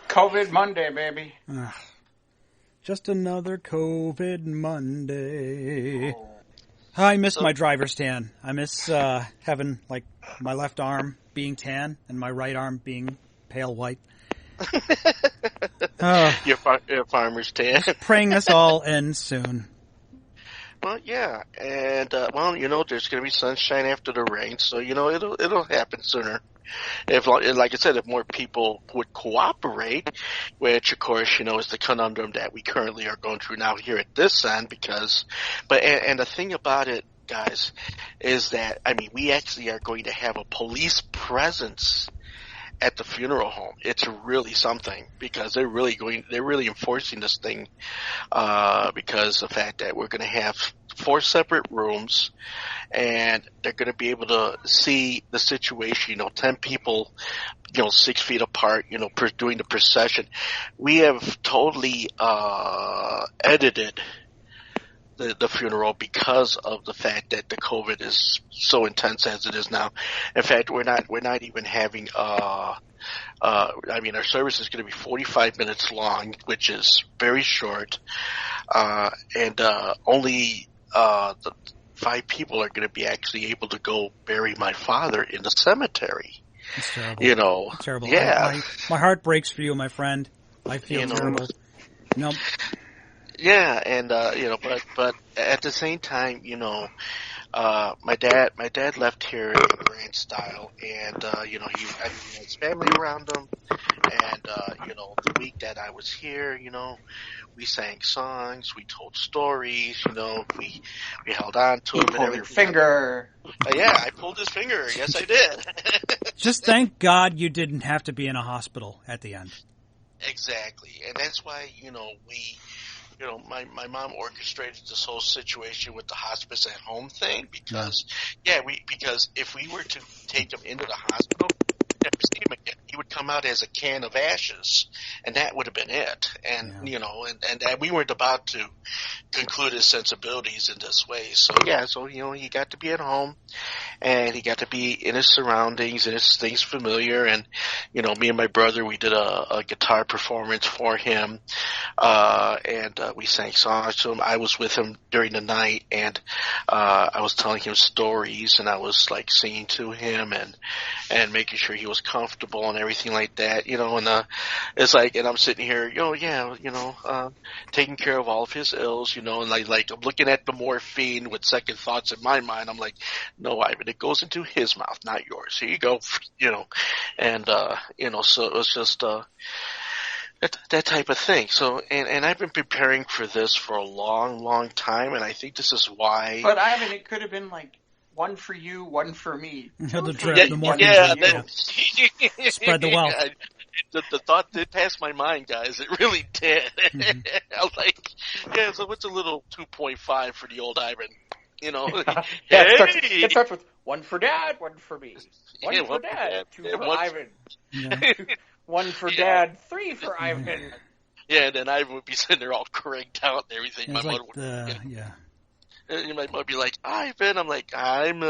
COVID Monday, baby. Just another COVID Monday. I miss my driver's tan. I miss having, like, my left arm being tan and my right arm being pale white. Your farmer's tan. Praying this all ends soon. Well, yeah, and there's going to be sunshine after the rain, so it'll happen sooner. Like I said, if more people would cooperate, which of course is the conundrum that we currently are going through now here at this end, and the thing about it, guys, is that we actually are going to have a police presence at the funeral home. It's really something because they're really enforcing this thing because of the fact that we're going to have 4 separate rooms and they're going to be able to see the situation, 10 people, 6 feet apart, doing the procession. We have totally edited the funeral because of the fact that the COVID is so intense as it is now. In fact, we're not even having our service is going to be 45 minutes long, which is very short, and only the 5 people are going to be actually able to go bury my father in the cemetery. It's terrible. It's terrible. Yeah. My heart breaks for you, my friend. I feel terrible. Nope. Yeah, and but at the same time, my dad left here in grand style, and he had his family around him, and the week that I was here, we sang songs, we told stories, we held on to him. You pulled your finger. Yeah, I pulled his finger. Yes, I did. Just thank God you didn't have to be in a hospital at the end. Exactly, and that's why my mom orchestrated this whole situation with the hospice at home thing because if we were to take him into the hospital, never see him again, he would come out as a can of ashes, and that would have been it. And and we weren't about to conclude his sensibilities in this way. So he got to be at home, and he got to be in his surroundings and his things familiar. And me and my brother, we did a guitar performance for him, and we sang songs to him. I was with him during the night, and I was telling him stories, and I was like singing to him and making sure he was comfortable and everything like that, and it's like, and I'm sitting here, taking care of all of his ills, and like I'm looking at the morphine with second thoughts in my mind. I'm like, no, Ivan, it goes into his mouth, not yours. Here you go, and so it was just that type of thing. So, and I've been preparing for this for a long, long time, and I think this is why. But Ivan, it could have been like one for you, one for me. The spread the wealth. The thought did pass my mind, guys. It really did. Mm-hmm. I was like, so what's a little 2.5 for the old Ivan? It starts with one for Dad, one for me. One for Dad, 2 for Ivan. Yeah. 1 for Dad, 3 for Ivan. Yeah, and then Ivan would be sitting there all cranked out and everything. My mother would and my mom would be like, Ivan. I'm like, I'm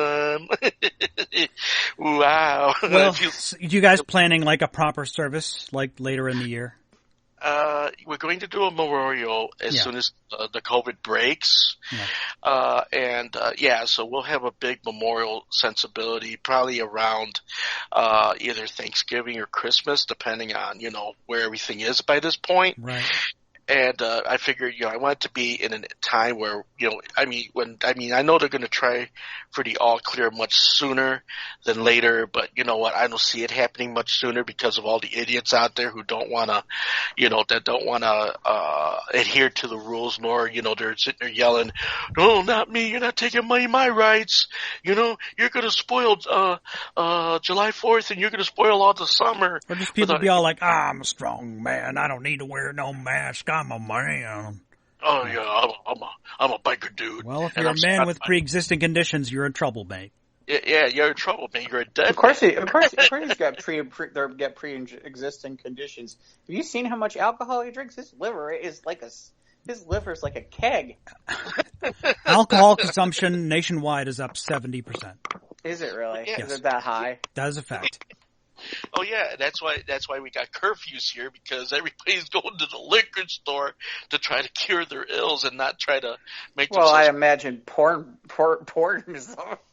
wow. Well, you guys planning like a proper service like later in the year? We're going to do a memorial as soon as the COVID breaks. Yeah. So we'll have a big memorial sensibility probably around either Thanksgiving or Christmas, depending on, where everything is by this point. Right. And I figured, I want it to be in a time where, I know they're going to try for the all clear much sooner than later, but you know what? I don't see it happening much sooner because of all the idiots out there who don't want to, that don't want to adhere to the rules, nor, they're sitting there yelling, "No, not me! You're not taking my rights! You're going to spoil July 4th, and you're going to spoil all the summer." Or just people be all like, "I'm a strong man. I don't need to wear no mask. I'm a man." Oh yeah, I'm a biker dude. Well, if you're a man with pre-existing conditions, you're in trouble, mate. Yeah, you're in trouble, mate. You're a dead. Of course, he's got pre-existing conditions. Have you seen how much alcohol he drinks? His liver is like a keg. Alcohol consumption nationwide is up 70%. Is it really? Yes. Is it that high? That is a fact. Oh yeah, that's why we got curfews here, because everybody's going to the liquor store to try to cure their ills and not try to make Well, I themselves. imagine porn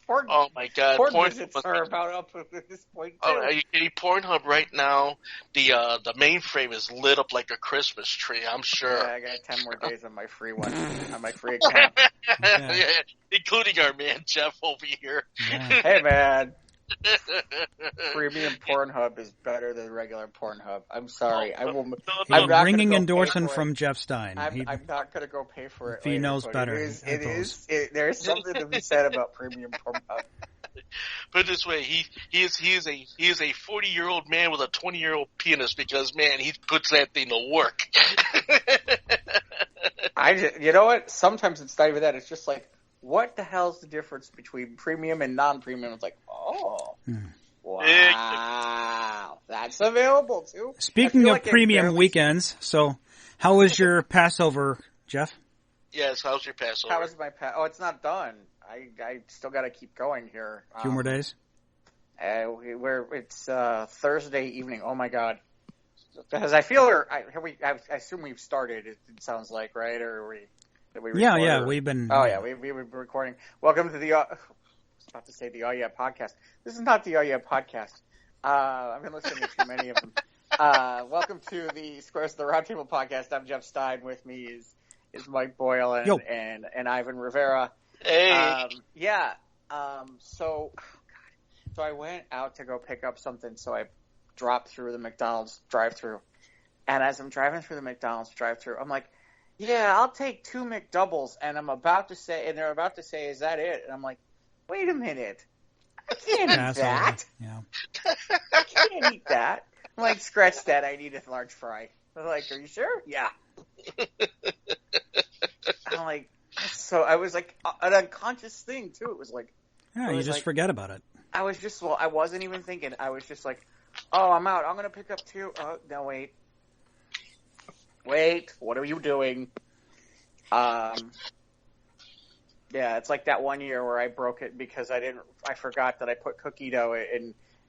Oh my God, porn Pornhub visits must are be. about up at this point too. Oh, are you kidding? Pornhub right now, the mainframe is lit up like a Christmas tree. I'm sure. Yeah, I got 10 more days on my free one, on my free account. Okay. Yeah, including our man Jeff over here. Yeah. Hey man, premium Pornhub is better than regular Pornhub. I'm sorry, I will. Hey, I'm not ringing gonna go endorsement pay for from it. Jeff Stein. I'm not going to go pay for it. If he later, knows but better, It is. There's something to be said about premium Pornhub. Put it this way, he is a 40-year-old man with a 20-year-old penis, because man, he puts that thing to work. You know what? Sometimes it's not even that. It's just like, what the hell's the difference between premium and non-premium? It's like, oh, wow, that's available too. Speaking of premium weekends, so how was your Passover, Jeff? Yes, how's your Passover? How was my Oh, it's not done. I still got to keep going here. A few more days? It's Thursday evening. Oh my God. Because I feel, I assume we've started, it sounds like, right? Or did we record? Yeah, we've been. Oh yeah, we've been recording. Welcome to the, I was about to say the Oh Yeah podcast. This is not the Oh Yeah podcast. I've been listening to too many of them. Welcome to the Squares of the Roundtable podcast. I'm Jeff Stein. With me is Mike Boyle and Ivan Rivera. Hey. So I went out to go pick up something, so I dropped through the McDonald's drive-thru. And as I'm driving through the McDonald's drive-thru, I'm like, yeah, I'll take 2 McDoubles. And they're about to say, is that it? And I'm like, wait a minute. I can't eat that. Yeah. I can't eat that. I'm like, scratch that. I need a large fry. They're like, are you sure? Yeah. I'm like, so I was like, an unconscious thing, too. It was like, yeah, you just forget about it. I wasn't even thinking. I was just like, oh, I'm out. I'm going to pick up 2. Oh, no, wait. Wait, what are you doing? Yeah, it's like that one year where I broke it because I forgot that I put cookie dough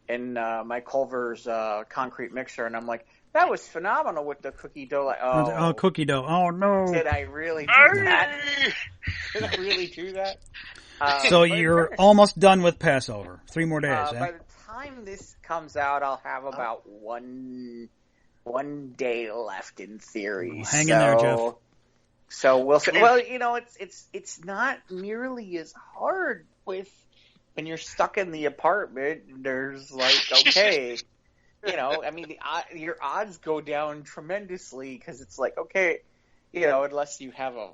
in my Culver's concrete mixer, and I'm like, that was phenomenal with the cookie dough. Like, cookie dough. Oh no! Did I really do that? Did I really do that? So you're almost done with Passover. 3 more days. By the time this comes out, I'll have about one day left in theory. Hang in there, Jeff. So we'll see. Well, it's not nearly as hard when you're stuck in the apartment. There's like, okay, I mean, your odds go down tremendously because it's like, okay, unless you have a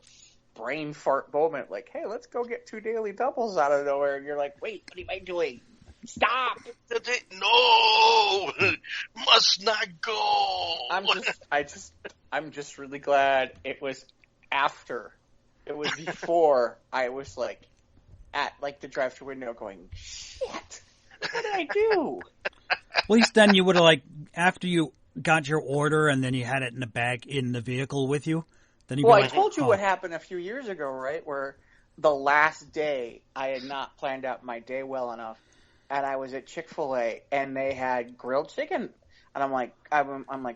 brain fart moment, like, hey, let's go get 2 daily doubles out of nowhere, and you're like, wait, what am I doing? Stop! No, must not go. I'm just really glad it was after. It was before I was like at like the drive-thru window going, shit, what did I do? At least then you would have after you got your order and then you had it in a bag in the vehicle with you. Then you. Well, I told you what happened a few years ago, right? Where the last day I had not planned out my day well enough. And I was at Chick-fil-A, and they had grilled chicken, and I'm like,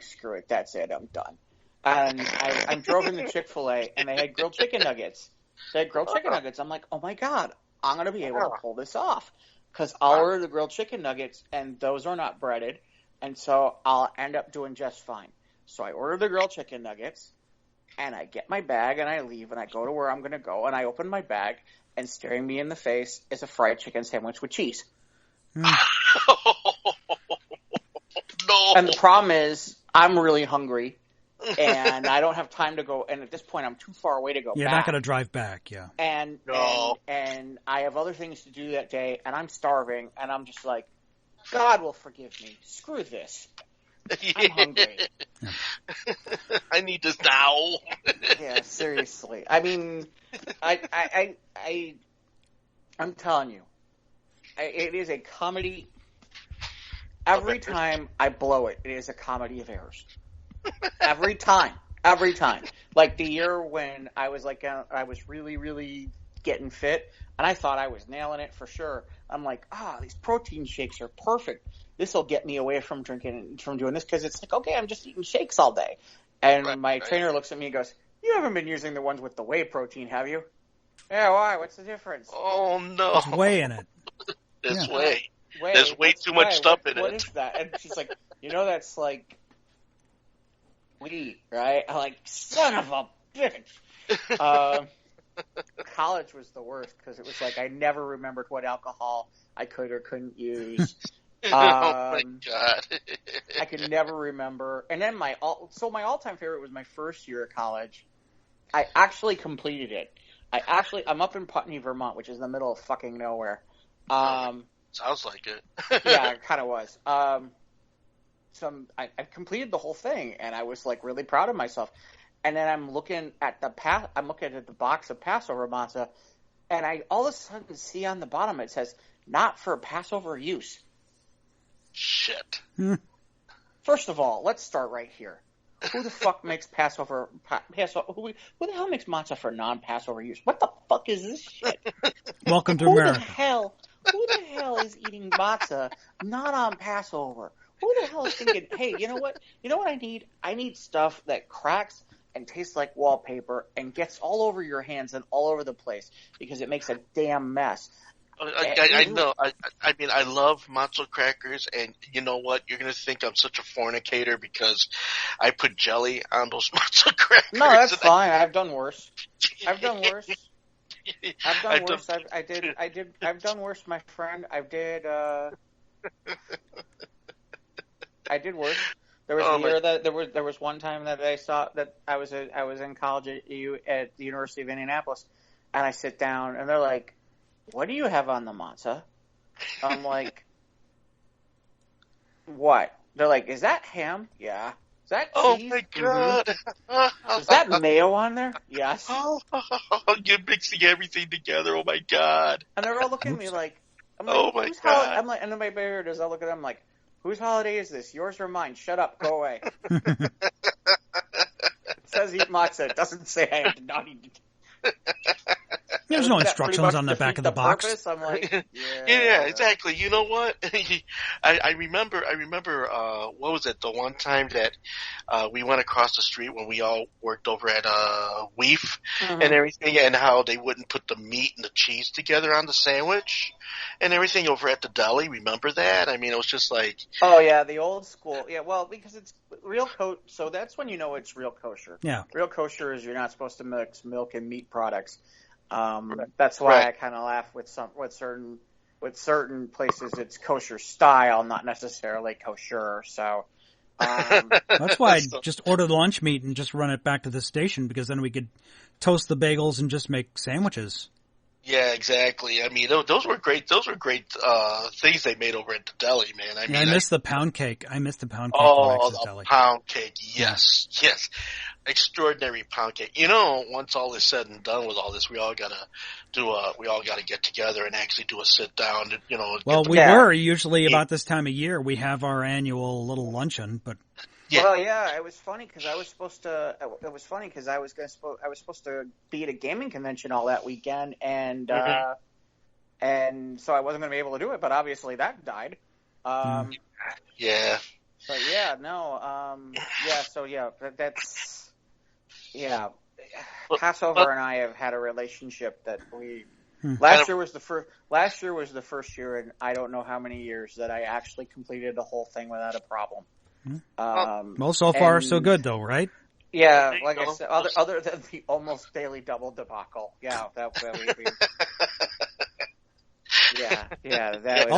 screw it, that's it, I'm done. And I drove into Chick-fil-A, and they had grilled chicken nuggets. I'm like, oh my God, I'm going to be able to pull this off. Because I'll order the grilled chicken nuggets, and those are not breaded, and so I'll end up doing just fine. So I order the grilled chicken nuggets, and I get my bag, and I leave, and I go to where I'm going to go, and I open my bag, and staring me in the face is a fried chicken sandwich with cheese. No. And the problem is, I'm really hungry, and I don't have time to go. And at this point, I'm too far away to go. You're back. not going to drive back, yeah. And I have other things to do that day, and I'm starving, and I'm just like, God will forgive me. Screw this. I'm hungry. I need this now. Yeah, seriously. I mean, I'm telling you. It is a comedy. Every time I blow it, it is a comedy of errors. Every time. Like the year when I was I was really, really getting fit, and I thought I was nailing it for sure. I'm like, these protein shakes are perfect. this will get me away from doing this, because it's like, okay, I'm just eating shakes all day. And my trainer looks at me and goes, you haven't been using the ones with the whey protein, have you? Yeah, why? What's the difference? Oh, no. There's whey in it. There's whey. There's way too much stuff in it. What is that? And she's like, that's like wheat, right? I'm like, son of a bitch. College was the worst, because it was like I never remembered what alcohol I could or couldn't use. Oh my God. I could never remember. And then my all-time favorite was my first year of college. I actually completed it. I'm up in Putney, Vermont, which is in the middle of fucking nowhere. Sounds like it. Yeah, it kind of was. I completed the whole thing, and I was like really proud of myself. And then I'm looking at the box of Passover matzah, and I all of a sudden see on the bottom it says "Not for Passover use." Shit. First of all, let's start right here. Who the fuck makes Passover? Who the hell makes matzah for non-Passover use? What the fuck is this shit? Welcome to America. Who the hell is eating matzah not on Passover? Who the hell is thinking, hey, you know what? You know what I need? I need stuff that cracks and tastes like wallpaper and gets all over your hands and all over the place, because it makes a damn mess. I know. I mean, I love matzo crackers, and you know what? You're going to think I'm such a fornicator because I put jelly on those matzo crackers. No, that's fine. I've done worse. I've done worse, my friend. I did worse. There was a year that there was one time that I saw that I was in college at the University of Indianapolis, and I sit down and they're like, "What do you have on the matzah?" I'm like, "What?" They're like, "Is that ham?" Yeah. Is that cheese? Oh my God! Mm-hmm. Is that mayo on there? Yes. You're mixing everything together. Oh my God! And they're all looking at me like, I'm like, "Oh my God!" I'm like, and then my beard is, I look at them like, "Whose holiday is this? Yours or mine? Shut up. Go away." It says eat matzah. It doesn't say I have to not eat. There's no instructions on the back of the box. Purpose? I'm like, yeah, exactly. You know what? I remember, what was it? The one time that, we went across the street when we all worked over at, Weef and everything, and how they wouldn't put the meat and the cheese together on the sandwich and everything over at the deli. Remember that? I mean, it was just like. Oh yeah, the old school. Yeah, well, because it's real so that's when you know it's real kosher. Yeah. Real kosher is you're not supposed to mix milk and meat products. That's why I kind of laugh with certain places it's kosher style, not necessarily kosher. So that's why I just order the lunch meat and just run it back to the station, because then we could toast the bagels and just make sandwiches. Yeah, exactly. I mean, those were great. Those were great things they made over at the deli, man. I miss the pound cake. I miss the pound cake. Oh, the pound cake. Yes, yes. Extraordinary pound cake. You know, once all is said and done with all this, we all gotta get together and actually do a sit down. You know. Well, we were usually about this time of year. We have our annual little luncheon, but. Yeah. Well, yeah, it was funny because I was supposed to. It was funny because I was supposed to be at a gaming convention all that weekend, and and so I wasn't going to be able to do it. But obviously that died. Yeah. But yeah, no. Yeah. So yeah, that's. Yeah. Passover and I have had a relationship that we. Last year was the first year in I don't know how many years that I actually completed the whole thing without a problem. Well, so far so good though, right? Yeah, like I said, other than the almost daily double debacle. Yeah, I'll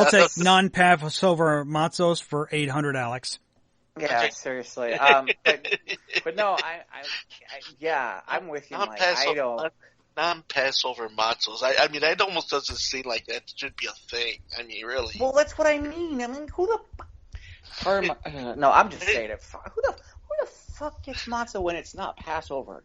take non-Passover Matzos for $800, Alex. Yeah, okay. Seriously. But no, I'm with you, Mike. I don't. Non-Passover matzos. I mean, it almost doesn't seem like that should be a thing. I mean, really. Well, that's what I mean. I mean, who the? No, I'm just saying it. Who the fuck gets matzah when it's not Passover?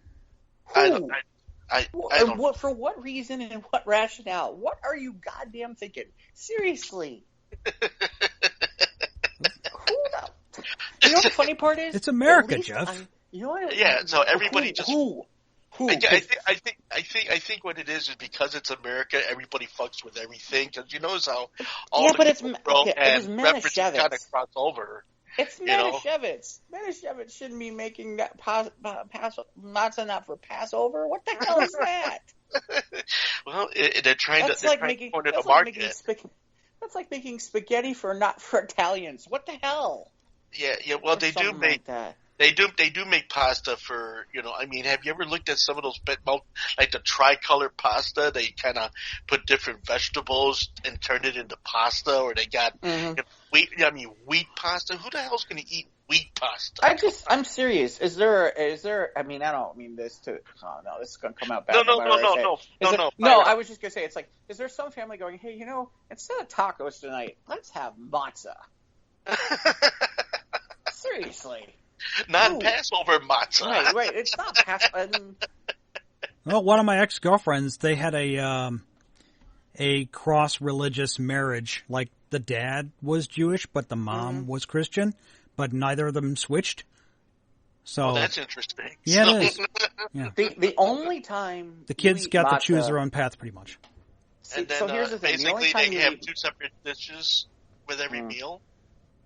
Who? I don't. What, for what reason and what rationale? What are you goddamn thinking? Seriously. Who the? You know what the funny part is? It's America, Jeff. You know what? Yeah. So everybody who? Who? I think what it is because it's America, everybody fucks with everything. Because you notice how all Yeah, the but it's and it was references kind of Manischewitz. cross over. It's You know, Manischewitz. Manischewitz shouldn't be making that matzah not for Passover. What the hell is that? well, they're trying That's to like making corner the that's like market. making that's like making spaghetti not for Italians. What the hell? Yeah. Well, Or they do something make. like that. They do make pasta for, I mean, have you ever looked at some of those, like the tricolor pasta? They kind of put different vegetables and turn it into pasta, or they got wheat pasta. Who the hell's going to eat wheat pasta? I'm serious. Is there, I mean, I don't mean this to, oh no, this is going to come out bad. No. I was just going to say, it's like, is there some family going, hey, instead of tacos tonight, let's have matzah? Seriously. Non-Passover matzah. Right. It's not Passover. Well, one of my ex-girlfriends, they had a cross-religious marriage. Like, the dad was Jewish, but the mom was Christian, but neither of them switched. So that's interesting. Yeah, it is. Yeah. The only time the kids got to choose their matzah- own path, pretty much. And then, so here's the thing. The only basically, time they you have eat- two separate dishes with every meal.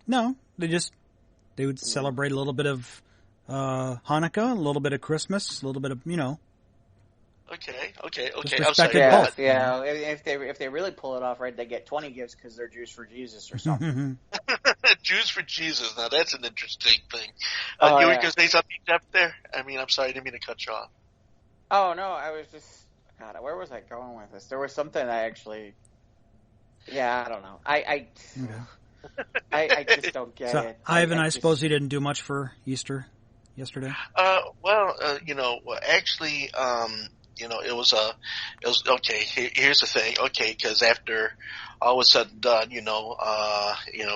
No, they would celebrate a little bit of Hanukkah, a little bit of Christmas, a little bit of Okay. Just I'm sorry. respected both. Yeah. If they really pull it off right, they get 20 gifts because they're Jews for Jesus or something. Jews for Jesus. Now that's an interesting thing. Oh, you were yeah. going to say something, Jeff? There. I mean, I'm sorry, I didn't mean to cut you off. Oh no, I was just God. Where was I going with this? There was something I actually. Yeah, I don't know. I just don't get So, it. Ivan, I just- suppose you didn't do much for Easter yesterday? Actually, it was okay. Here's the thing. Okay. Cause after all was said and done,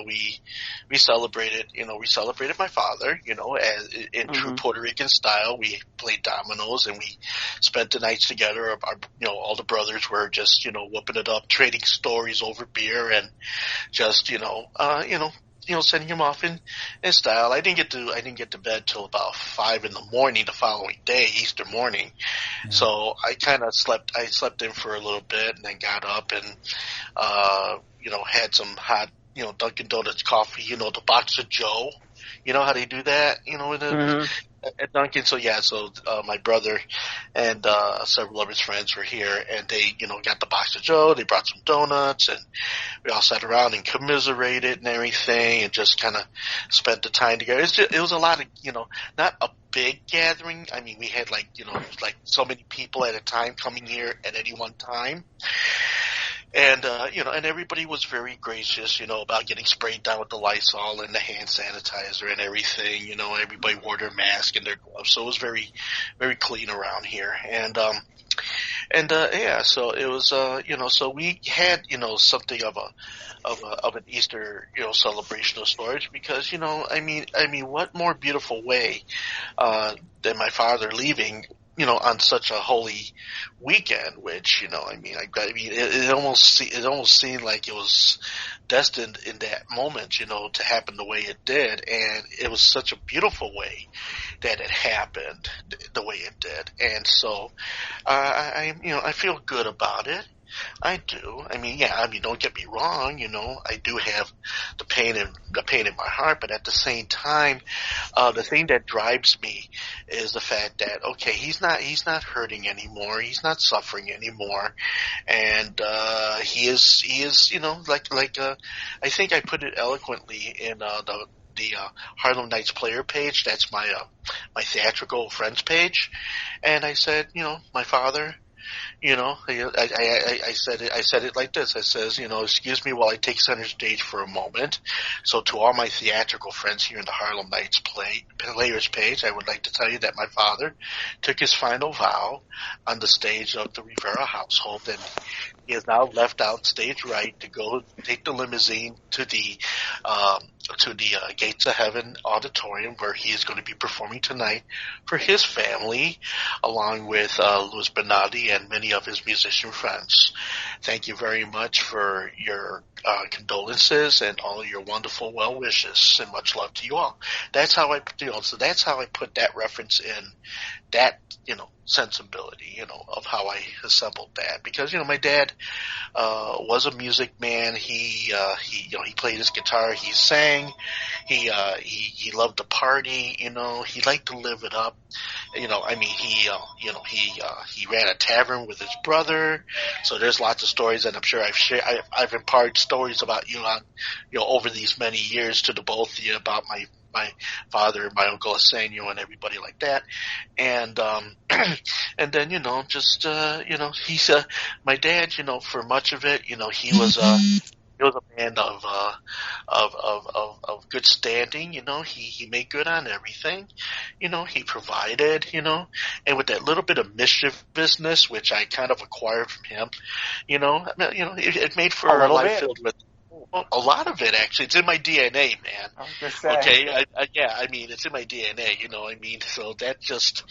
we celebrated my father, as in true Puerto Rican style. We played dominoes and we spent the nights together. All the brothers were just, whooping it up, trading stories over beer and just, sending him off in style. I didn't get to bed till about 5 a.m. the following day, Easter morning. Yeah. So I kind of slept in for a little bit and then got up and, had some hot, Dunkin' Donuts coffee, the box of Joe. You know how they do that, at Dunkin'. So my brother and several of his friends were here, and they, got the box of Joe. They brought some donuts, and we all sat around and commiserated and everything, and just kind of spent the time together. It was a lot of, not a big gathering. I mean, we had like so many people at a time coming here at any one time. And, and everybody was very gracious, about getting sprayed down with the Lysol and the hand sanitizer and everything. Everybody wore their mask and their gloves. So it was very, very clean around here. So it was, so we had, something of an Easter, celebration of sorts because, what more beautiful way, than my father leaving, on such a holy weekend, which, it almost seemed like it was destined in that moment, to happen the way it did. And it was such a beautiful way that it happened the way it did. And so, I feel good about it. I do. Don't get me wrong, I do have the pain in my heart, but at the same time, the thing that drives me is the fact that, okay, he's not hurting anymore. He's not suffering anymore. And, he is, I think I put it eloquently in, the Harlem Nights player page. That's my theatrical friends page. And I said, my father, I said it like this. I says, excuse me while I take center stage for a moment. So to all my theatrical friends here in the Harlem Nights players page, I would like to tell you that my father took his final vow on the stage of the Rivera household, and he is now left out stage right to go take the limousine to the to the Gates of Heaven auditorium where he is going to be performing tonight for his family, along with Louis Benatti and many of his musician friends. Thank you very much for your condolences and all your wonderful well wishes, and much love to you all. That's how I, so that's how I put that reference in, that, sensibility, of how I assembled that. Because, my dad, was a music man. He played his guitar, he sang, he loved to party, he liked to live it up. He ran a tavern with his brother. So there's lots of stories that I'm sure I've imparted stories about you on, over these many years to the both of you about my father, my uncle Arsenio, and everybody like that. And and then, he's my dad, for much of it, he was a man of good standing. He made good on everything. He provided. And with that little bit of mischievousness, which I kind of acquired from him, it made for a life filled with. Well, a lot of it, actually. It's in my DNA, man. I was just saying. Okay? It's in my DNA, So that's just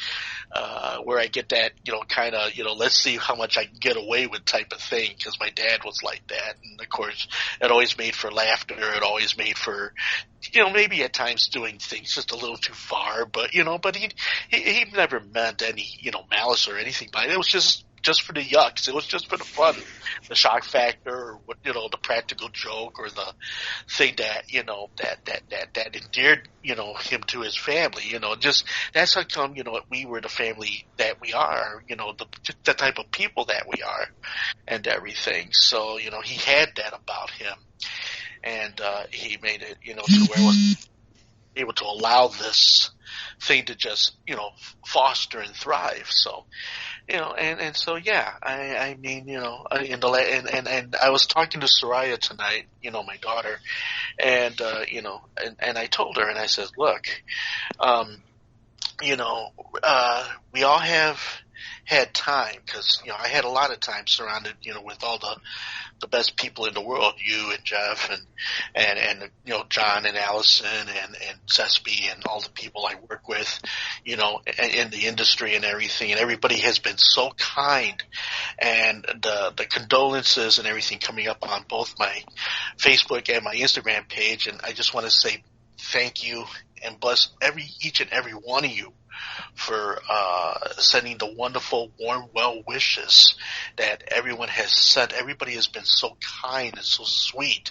where I get that, kind of, let's see how much I can get away with type of thing, because my dad was like that. And, of course, it always made for laughter. It always made for, maybe at times doing things just a little too far. But, but he never meant any, malice or anything by it. It was just for the yucks. It was just for the fun, the shock factor, or what, the practical joke, or the thing that, that endeared, him to his family, just, that's how come, we were the family that we are, the type of people that we are and everything. So, he had that about him, and, he made it, to where it was able to allow this thing to just, foster and thrive. So, and so, yeah, I mean, and I was talking to Soraya tonight, my daughter, and, and I told her, and I said, look, we all have had time, because, I had a lot of time surrounded, with all the best people in the world, you and Jeff and John and Allison and Cespi and all the people I work with, in the industry and everything, and everybody has been so kind, and the condolences and everything coming up on both my Facebook and my Instagram page, and I just want to say thank you and bless each and every one of you for sending the wonderful, warm, well wishes that everyone has sent. Everybody has been so kind and so sweet.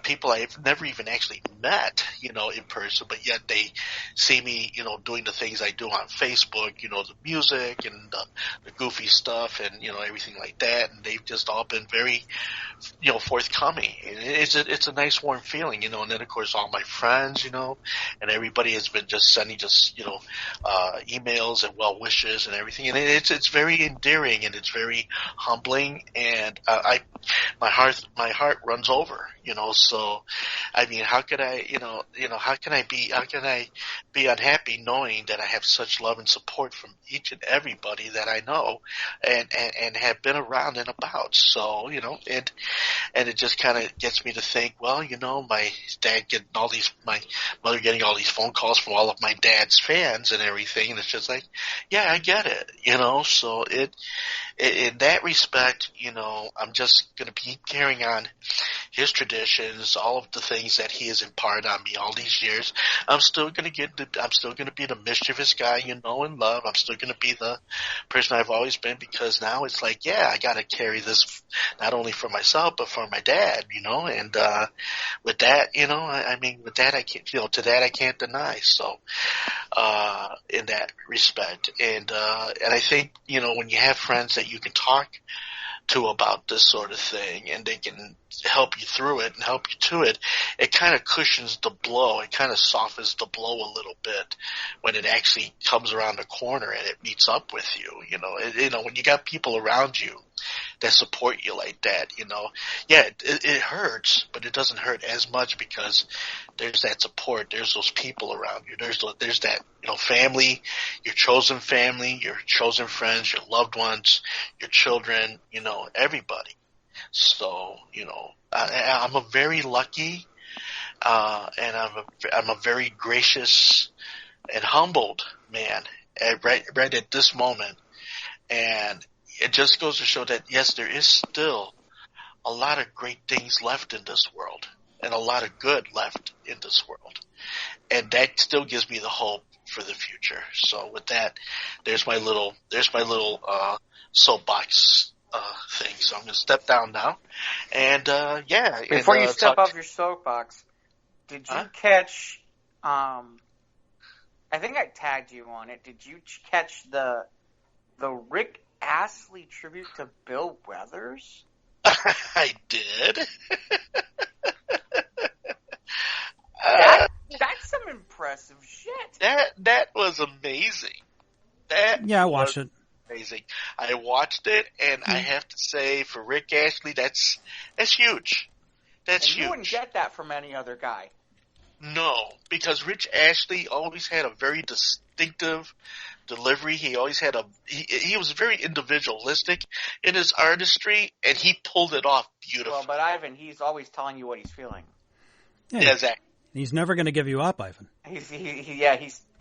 People I've never even actually met, in person, but yet they see me, doing the things I do on Facebook, the music and the goofy stuff and, everything like that. And they've just all been very, forthcoming. It's a nice, warm feeling, and then, of course, all my friends, and everybody has been just sending just, emails and well wishes and everything, and it's very endearing and it's very humbling, and my heart runs over, so I mean, how could I be unhappy knowing that I have such love and support from each and everybody that I know and have been around and about. So, and it just kind of gets me to think, well, my dad getting my mother getting all these phone calls from all of my dad's fans and everything, and it's just like, yeah, I get it, so in that respect, I'm just going to be carrying on his traditions, all of the things that he has imparted on me all these years. I'm still going to be the mischievous guy, and love. I'm still going to be the person I've always been, because now it's like, yeah, I got to carry this not only for myself, but for my dad, and, with that, I mean, with that, I can't, to that I can't deny. So, in that respect. And I think, when you have friends that you can talk to about this sort of thing, and they can help you through it and help you to it, it kind of cushions the blow. It kind of softens the blow a little bit when it actually comes around the corner and it meets up with you. When you got people around you that support you like that, yeah, it hurts, but it doesn't hurt as much because there's that support. There's those people around you. There's that, family, your chosen family, your chosen friends, your loved ones, your children, everybody. So, I'm a very lucky And I'm a very gracious and humbled man right at this moment. And it just goes to show that, yes, there is still a lot of great things left in this world and a lot of good left in this world. And that still gives me the hope for the future. So with that, there's my little soapbox thing. So I'm going to step down now. And yeah. Before you step off your soapbox, did you catch? I think I tagged you on it. Did you catch the Rick Astley tribute to Bill Weathers? I did. That's some impressive shit. That was amazing. I watched it. Amazing. I watched it, and I have to say, for Rick Astley, that's huge. That's huge. You wouldn't get that from any other guy. No, because Rich Astley always had a very distinctive delivery. He always had he was very individualistic in his artistry, and he pulled it off beautifully. Well, but Ivan, he's always telling you what he's feeling. Yeah, exactly. He's never going to give you up, Ivan. He's going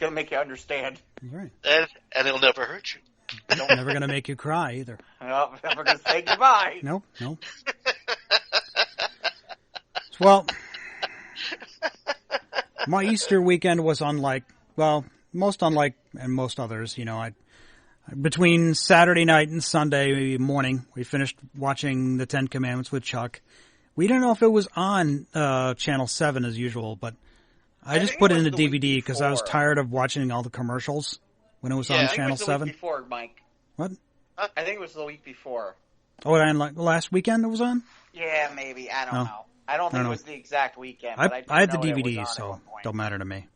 to make you understand. Right. And he'll never hurt you. Never going to make you cry either. Nope, never going to say goodbye. Nope. Well, my Easter weekend was most unlike and most others. Between Saturday night and Sunday morning, we finished watching the Ten Commandments with Chuck. We didn't know if it was on Channel 7 as usual, but I just put it in the DVD because I was tired of watching all the commercials when it was on Channel 7. I think it was the week before, Mike. What? I think it was the week before. Oh, and last weekend it was on? Yeah, maybe. I don't know. I don't think it was the exact weekend. But I had the DVD, so don't matter to me.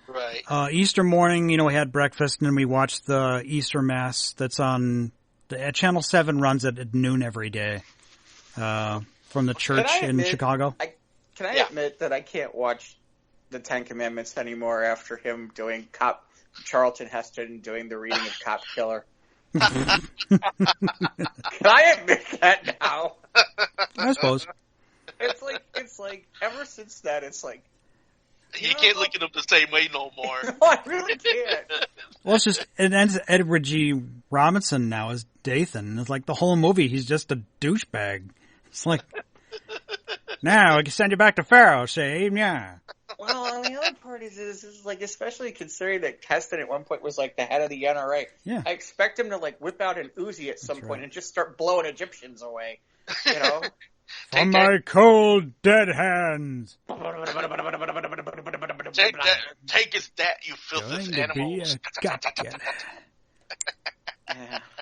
Right. Easter morning, we had breakfast, and then we watched the Easter Mass that's on... Channel 7 runs it at noon every day. From the church in Chicago. Can I admit that I can't watch the Ten Commandments anymore after him doing Charlton Heston doing the reading of Cop Killer? Can I admit that now? I suppose. It's like ever since then, it's like you can't look at him the same way no more. No, I really can't. Well, it's just it ends Edward G. Robinson now as Dathan. It's like the whole movie, he's just a douchebag. It's like, now I can send you back to Pharaoh, say, yeah. Well, the other part is like, especially considering that Heston at one point was like the head of the NRA. Yeah. I expect him to like whip out an Uzi at some point and just start blowing Egyptians away. From my cold, dead hands. Take his that, you filthy animals.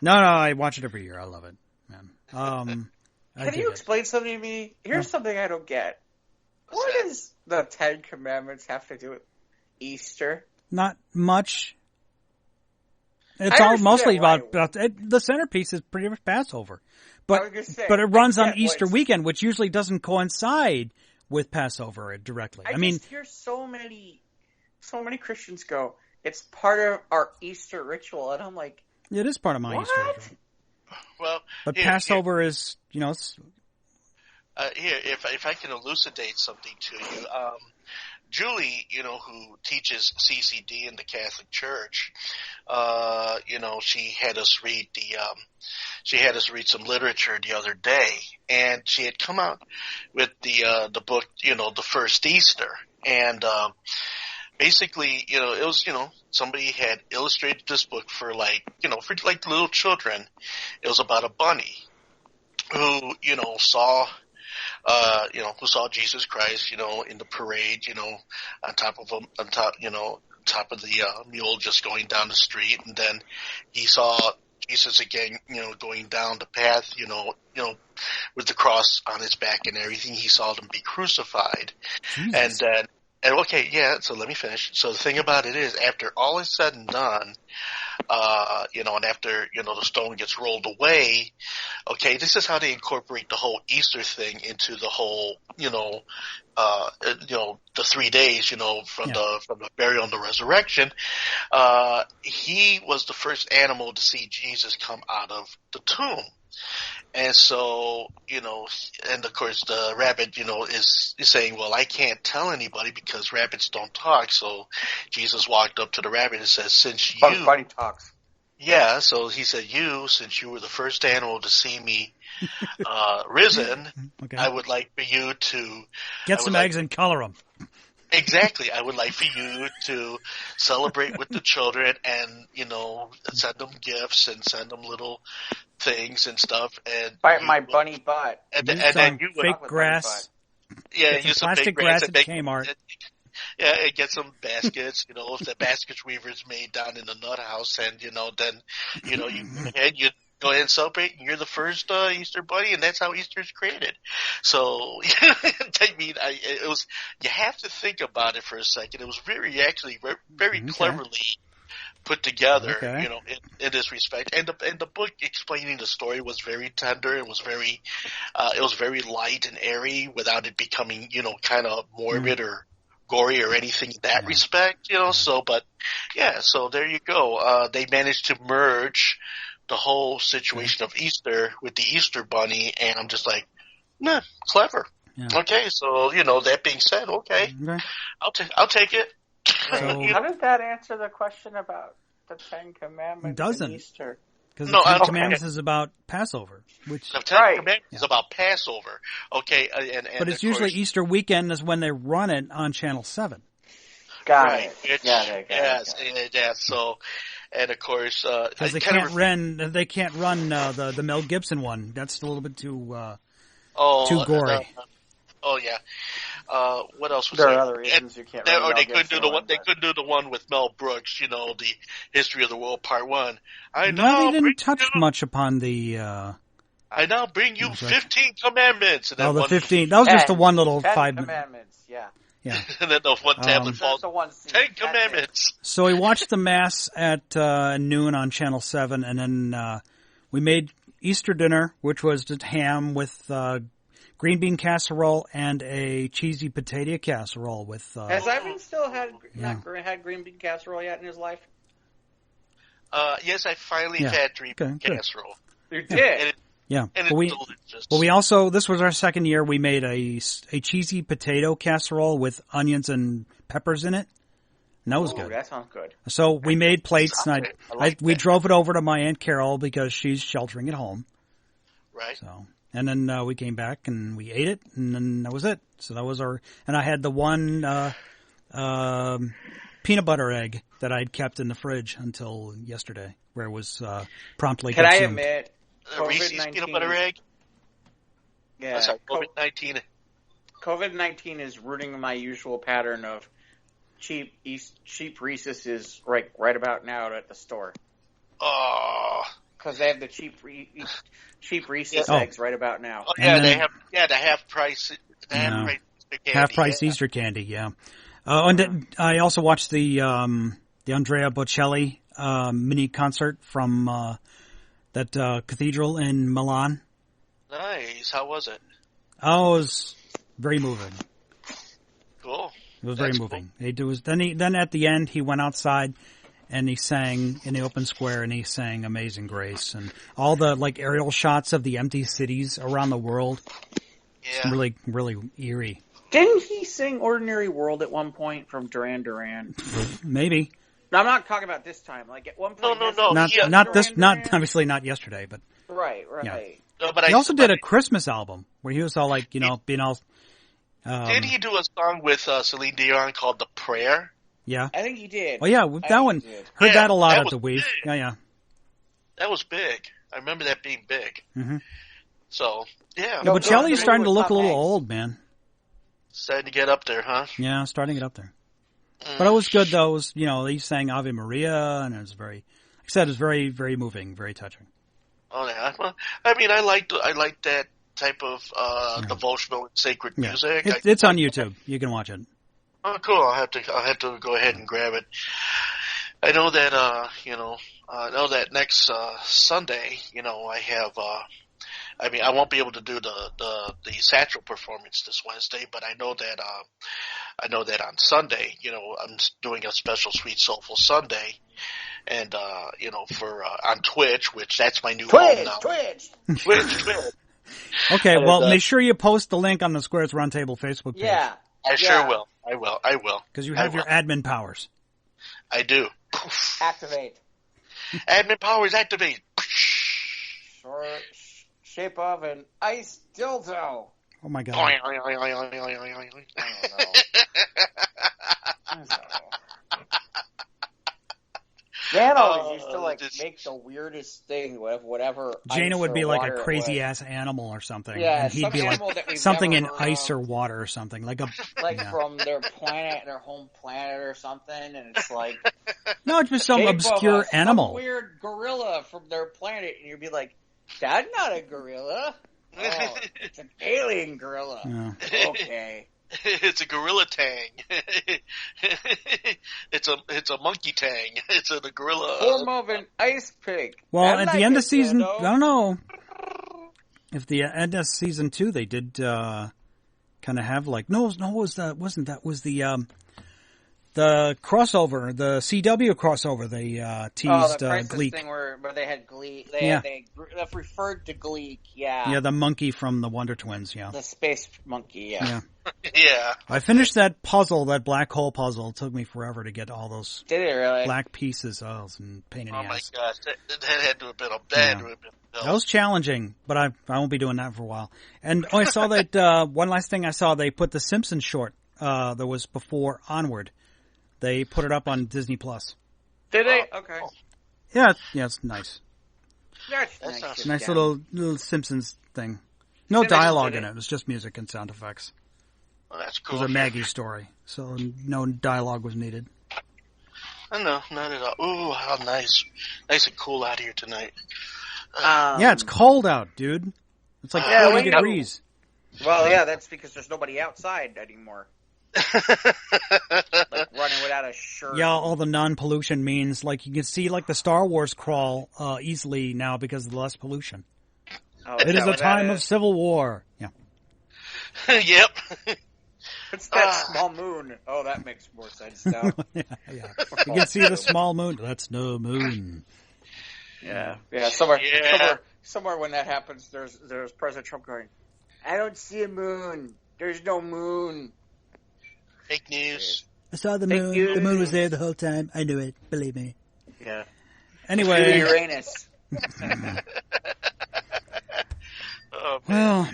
No, I watch it every year. I love it, man. Can you explain something to me? Here's something I don't get. What does the Ten Commandments have to do with Easter? Not much. It's all mostly about the centerpiece is pretty much Passover. But it runs on Easter weekend, which usually doesn't coincide with Passover directly. I just hear so many Christians go, it's part of our Easter ritual, and I'm like, it is part of my Easter ritual. Well, but Passover is, it's... here, if I can elucidate something to you, Julie, who teaches CCD in the Catholic Church, she had us read some literature the other day, and she had come out with the book, The First Easter, and basically, it was, somebody had illustrated this book for little children. It was about a bunny who, saw Jesus Christ, in the parade, on top of the mule just going down the street, and then he saw Jesus again, going down the path, with the cross on his back and everything. He saw them be crucified. Jesus. So let me finish. So the thing about it is, after all is said and done, and after, the stone gets rolled away, okay, this is how they incorporate the whole Easter thing into the whole, the 3 days, from the burial and the resurrection. He was the first animal to see Jesus come out of the tomb. And so, and of course the rabbit, is saying, well, I can't tell anybody because rabbits don't talk. So Jesus walked up to the rabbit and says, since you, Bunny talks. yeah, so he said, since you were the first animal to see me, risen, Okay. I would like for you to Get some eggs and color them. Exactly. I would like for you to celebrate with the children and, send them gifts and send them little things and stuff. And Bite my bunny butt. And Use then some you would, fake grass. use some plastic fake grass grass at Kmart. Yeah, and get some baskets, if the baskets weavers made down in the nut house, and then you go ahead and celebrate, and you're the first Easter bunny, and that's how Easter's created. So, I mean, it was. You have to think about it for a second. It was very cleverly put together, in this respect. And the book explaining the story was very tender. It was very light and airy without it becoming, kind of morbid or gory or anything in that respect, so there you go. They managed to merge the whole situation of Easter with the Easter bunny, and I'm just like, nah, clever. Yeah. Okay, so, that being said, okay. I'll take it. So, how did that answer the question about the Ten Commandments and Easter? Because the Ten Commandments is about Passover. Which the Ten Commandments is about Passover. Okay. But it's usually Easter weekend is when they run it on Channel 7. Got it. Yes. So, and of course, because they can't run the Mel Gibson one. That's a little bit too gory. What else was there? There are other reasons you can't. Or they couldn't do the one. They couldn't do the one with Mel Brooks. The History of the World Part 1. They didn't touch much upon the. I now bring you 15 commandments. And the 15. That was just the one little 5 commandments. Yeah. And then the one tablet falls. 10 commandments. So we watched the Mass at noon on Channel 7, and then we made Easter dinner, which was just ham with green bean casserole and a cheesy potato casserole with. Has Ivan still had green bean casserole yet in his life? Yes, I finally had green bean casserole. You did. Yeah, and it's delicious. But we also, this was our second year, we made a cheesy potato casserole with onions and peppers in it. And that was good. That sounds good. So we made plates, and we drove it over to my Aunt Carol because she's sheltering at home. Right. So, and then we came back and we ate it, and then that was it. So that was and I had the one peanut butter egg that I'd kept in the fridge until yesterday, where it was promptly consumed. Can I admit, Reese's peanut butter egg? Yeah. Sorry, COVID-19. COVID-19 is ruining my usual pattern of cheap Reese's right about now at the store. Oh. Because they have the cheap Reese's eggs right about now. Oh, yeah, they have the half price. Half price Easter candy, yeah. And I also watched the Andrea Bocelli mini concert from that cathedral in Milan. Nice. How was it? Oh, it was very moving. Cool. It was very moving. Cool. Then at the end he went outside and he sang in the open square and he sang Amazing Grace and all the aerial shots of the empty cities around the world. Yeah. Really, really eerie. Didn't he sing Ordinary World at one point from Duran Duran? Maybe. No, I'm not talking about this time. At one point. No. Not obviously not yesterday, but. Right. Yeah. No, but he also did a Christmas album where he was all being all. Did he do a song with Celine Dion called "The Prayer"? Yeah, I think he did. Oh yeah, that one. Heard that a lot at the Weave. Yeah. That was big. I remember that being big. Mm-hmm. So yeah. Yeah, but Bocelli's starting to look a little old, man. Starting to get up there, huh? Yeah, starting to get up there. But it was good though. It was, he sang Ave Maria, and it was very very moving, very touching. Oh yeah, well, I mean, I like that type of devotional and sacred music. It's on YouTube. You can watch it. Oh, cool! I'll have to go ahead and grab it. I know that I know that next Sunday, I have. I mean, I won't be able to do the satchel performance this Wednesday, but I know that on Sunday, I'm doing a special Sweet Soulful Sunday, And, for, on Twitch, which that's my new Twitch, home now. Twitch. Okay, And, well, make sure you post the link on the Squares Roundtable Facebook page. Yeah. I sure will. I will. Because you have your admin powers. I do. Activate. Admin powers activate. Short shape of an ice dildo. Oh my god. I don't know. Jana always used to make the weirdest thing with whatever. Jana would be like a crazy was. ass animal or something. Yeah, and he'd be like something in ice or water or something. From their planet, their home planet or something, and it's like no, it's just some obscure animal. Some weird gorilla from their planet, and you'd be like, that's not a gorilla. Oh, it's an alien gorilla. Yeah. Okay. It's a gorilla tang. It's a monkey tang. It's a gorilla form of an ice pig. Well, at the end of season, I don't know if the end of season 2 they did kind of have the crossover, the CW crossover. They teased the Gleek thing where they had Gleek. They referred to Gleek. Yeah. Yeah, the monkey from the Wonder Twins. Yeah. The space monkey. Yeah. Yeah. I finished that puzzle, that black hole puzzle. It took me forever to get all those. Did it really? Black pieces. Oh, it was a pain in the ass. Oh my gosh, that had to have been that was challenging, but I won't be doing that for a while. And I saw that one last thing I saw. They put the Simpsons short that was before Onward. They put it up on Disney Plus. Did they? Okay. Yeah, it's nice. That's nice little Simpsons thing. No dialogue in it. It was just music and sound effects. Oh, that's cool. It was a Maggie story, so no dialogue was needed. No, not at all. Ooh, how nice. Nice and cool out here tonight. Yeah, it's cold out, dude. It's like 40 degrees. Well, yeah, that's because there's nobody outside anymore. Like running without a shirt. Yeah, all the non-pollution means like you can see like the Star Wars crawl easily now because of the less pollution. Oh, it is a time of civil war. Yeah. Yep. It's that small moon. Oh, that makes more sense now. Yeah. You can see the small moon. That's no moon. Yeah. Somewhere when that happens, there's President Trump going, I don't see a moon. There's no moon. Fake news. I saw the moon. News. The moon was there the whole time. I knew it. Believe me. Yeah. Anyway. Uranus. Well.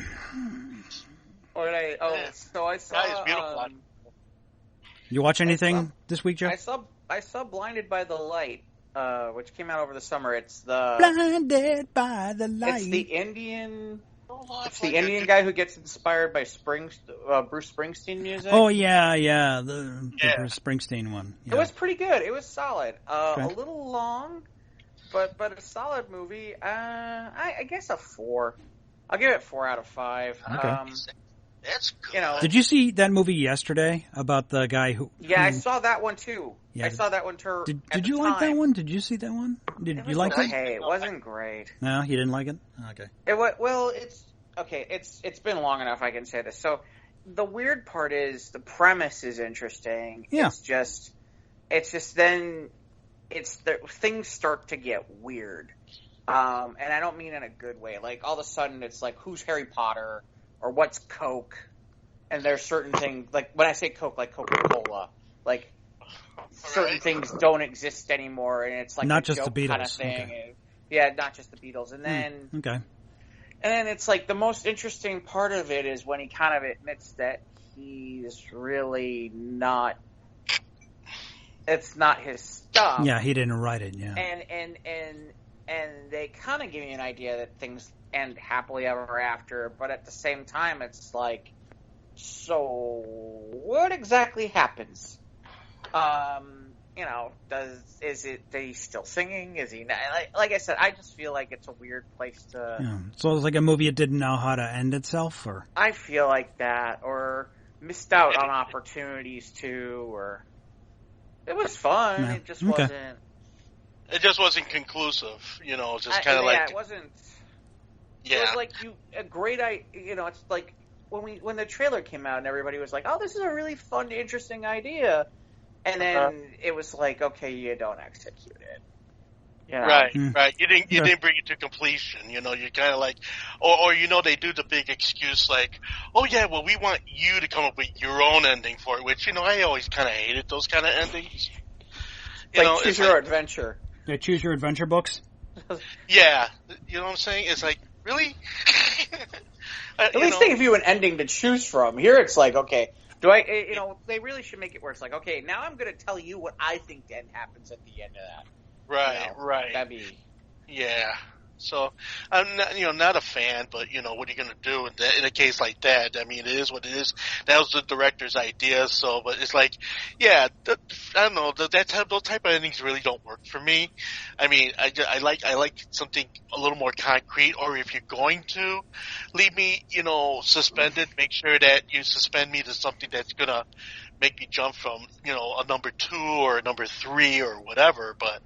So I saw. You watch anything this week, Joe? I saw Blinded by the Light, which came out over the summer. It's the Blinded by the Light. It's the Indian. It's the Indian guy who gets inspired by Bruce Springsteen music. Oh yeah, the Bruce Springsteen one. Yeah. It was pretty good. It was solid. A little long, but a solid movie. I guess a 4. I'll give it 4 out of 5. Okay. That's cool. Did you see that movie yesterday about the guy who? Yeah, I saw that one too. Yeah. I saw that one too. Did you like that one? Did you see that one? Did you like it? Hey, it wasn't great. No, you didn't like it. Okay. It's been long enough. I can say this. So the weird part is the premise is interesting. Yeah. It's just then things start to get weird. And I don't mean in a good way. Like all of a sudden it's like who's Harry Potter or what's Coke, and there's certain things like when I say Coke, like Coca-Cola, like certain things don't exist anymore, and it's like not a just joke the Beatles kind of thing. Okay. Yeah, not just the Beatles, and then okay. And then it's like the most interesting part of it is when he kind of admits that he's really not. It's not his stuff. Yeah, he didn't write it. Yeah, and they kind of give you an idea that things end happily ever after, but at the same time, it's like, so what exactly happens? Is it that he's still singing? Is he not? Like I said, I just feel like it's a weird place to. Yeah. So it's like a movie that didn't know how to end itself, or I feel like that, or missed out on opportunities to, or it was fun. Yeah. It just wasn't. It just wasn't conclusive, just kind of like. It wasn't. Yeah. It was like a great idea, it's like when the trailer came out and everybody was like, oh, this is a really fun, interesting idea. And then it was like, okay, you don't execute it. You know? Right. You didn't bring it to completion. You know, you're kind of like, or they do the big excuse like, oh yeah, well we want you to come up with your own ending for it, which I always kind of hated those kind of endings. Like choose your adventure. Yeah, choose your adventure books. Yeah, you know what I'm saying? It's like, really? At least they give you an ending to choose from. Here it's like, okay, they really should make it where it's like, okay, now I'm going to tell you what I think then happens at the end of that. Right. That'd be... Yeah. So, I'm not a fan, but, what are you going to do in a case like that? I mean, it is what it is. That was the director's idea, so, but it's like, yeah, I don't know, those type of endings really don't work for me. I mean, I like something a little more concrete, or if you're going to leave me, suspended, make sure that you suspend me to something that's going to make me jump from, a number 2 or a number 3 or whatever, but,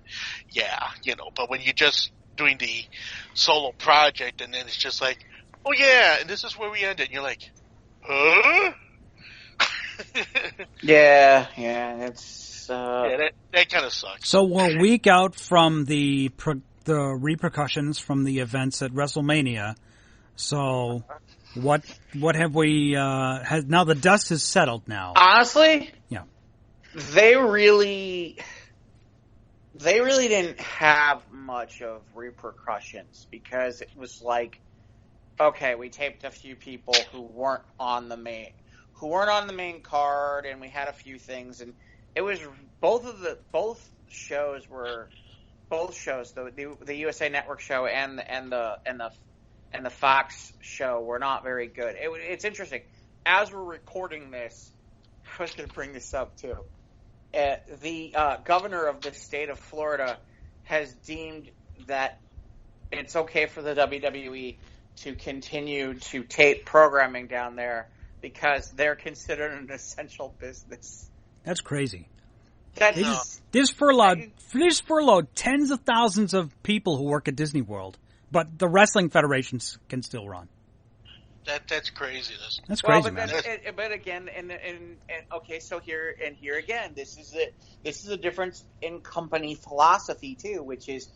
yeah, but when you just doing the solo project, and then it's just like, oh yeah, and this is where we ended. And you're like, huh? yeah, it's that kind of sucks. So we're a week out from the repercussions from the events at WrestleMania. So what have we? Now the dust has settled. Now, honestly, yeah, they really didn't have much of repercussions, because it was like, okay, we taped a few people who weren't on the main card, and we had a few things, and it was both shows, the USA Network show and the Fox show were not very good. It's interesting. As we're recording this, I was going to bring this up too. The governor of the state of Florida has deemed that it's okay for the WWE to continue to tape programming down there because they're considered an essential business. That's crazy. This furloughed tens of thousands of people who work at Disney World, but the wrestling federations can still run. That's craziness. That's crazy, man. But again, and okay, so here again, this is a difference in company philosophy too, which is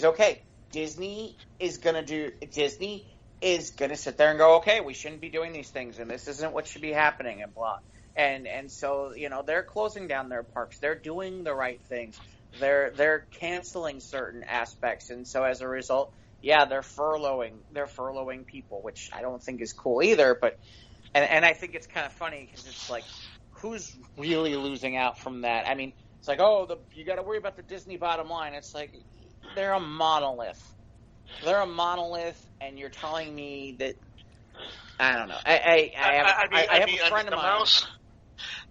okay. Disney is gonna sit there and go, okay, we shouldn't be doing these things, and this isn't what should be happening, and blah. And so they're closing down their parks. They're doing the right things. They're canceling certain aspects, and so as a result, yeah, they're furloughing people, which I don't think is cool either. But and I think it's kind of funny because it's like, who's really losing out from that? I mean, it's like, you got to worry about the Disney bottom line. It's like, they're a monolith. And you're telling me that, I don't know. I have a friend of mine.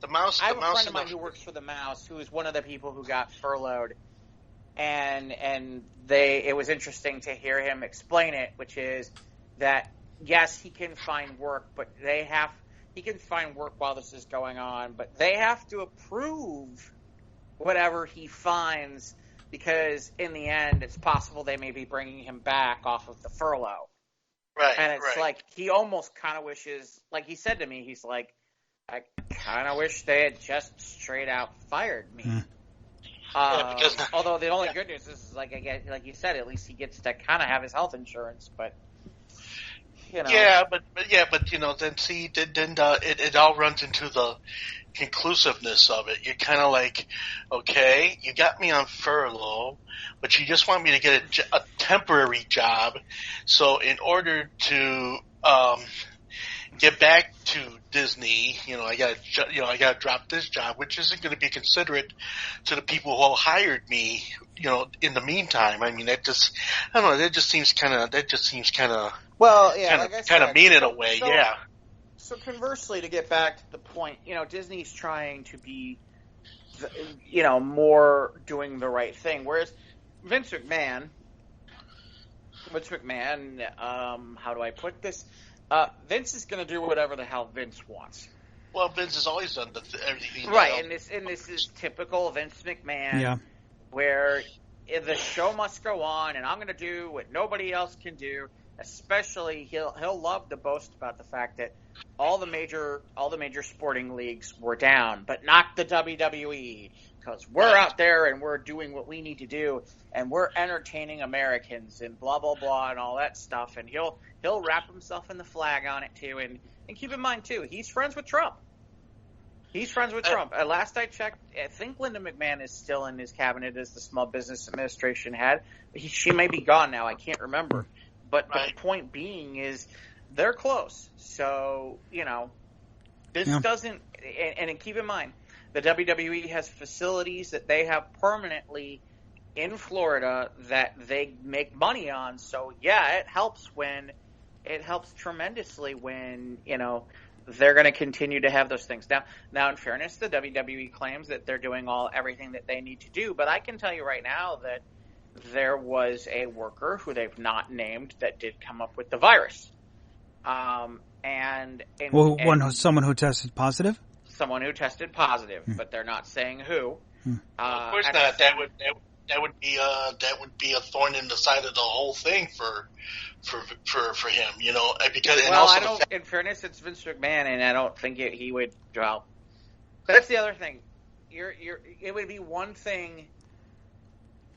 I have a friend of mine who works for the Mouse, who is one of the people who got furloughed. And it was interesting to hear him explain it, which is that, yes, he can find work, but he can find work while this is going on, but they have to approve whatever he finds, because in the end, it's possible they may be bringing him back off of the furlough. Right. And it's like, he almost kind of wishes, like he said to me, he's like, I kind of wish they had just straight out fired me. Although the only good news is, like you said, at least he gets to kind of have his health insurance. But yeah, but then see, it all runs into the conclusiveness of it. You're kind of like, okay, you got me on furlough, but you just want me to get a temporary job. So in order to get back to Disney, I gotta drop this job, which isn't going to be considerate to the people who hired me, in the meantime. I mean, I don't know, that just seems kind of, well, yeah, like I said, kind of mean in a way, yeah. So conversely, to get back to the point, Disney's trying to be, more doing the right thing, whereas Vince McMahon, how do I put this? Vince is going to do whatever the hell Vince wants. Well, Vince has always done everything. Right, and this is typical Vince McMahon, where the show must go on, and I'm going to do what nobody else can do. Especially, he'll love to boast about the fact that all the major sporting leagues were down, but not the WWE, because we're out there and we're doing what we need to do and we're entertaining Americans and blah, blah, blah and all that stuff. And he'll wrap himself in the flag on it too. And keep in mind too, he's friends with Trump. He's friends with Trump. Last I checked, I think Linda McMahon is still in his cabinet as the Small Business Administration head. She may be gone now. I can't remember. But the point being is they're close. So, this doesn't – and keep in mind, the WWE has facilities that they have permanently in Florida that they make money on. So, yeah, it helps tremendously when, they're going to continue to have those things. Now, in fairness, the WWE claims that they're doing everything that they need to do, but I can tell you right now that there was a worker who they've not named that did come up with the virus. Someone who tested positive? Someone who tested positive, but they're not saying who. Of course not. That would be a thorn in the side of the whole thing for him, because in fairness, it's Vince McMahon, and I don't think he would. Well, that's the other thing. It would be one thing.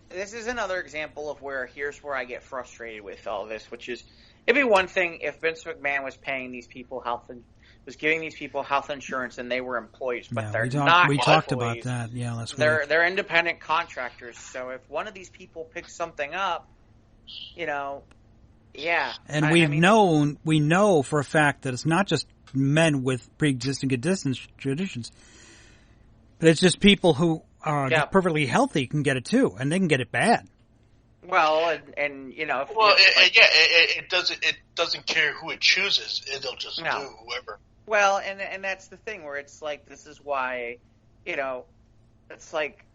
This is another example of here's where I get frustrated with all this, which is it'd be one thing if Vince McMahon was paying these people was giving these people health insurance and they were employees, but they're not. We talked about that. Yeah, last week. They're independent contractors. So if one of these people picks something up, yeah. And we know for a fact that it's not just men with pre-existing traditions, but it's just people who are perfectly healthy can get it too, and they can get it bad. Well, it doesn't care who it chooses; it'll just do whoever. Well, and that's the thing where it's like this is why, it's like,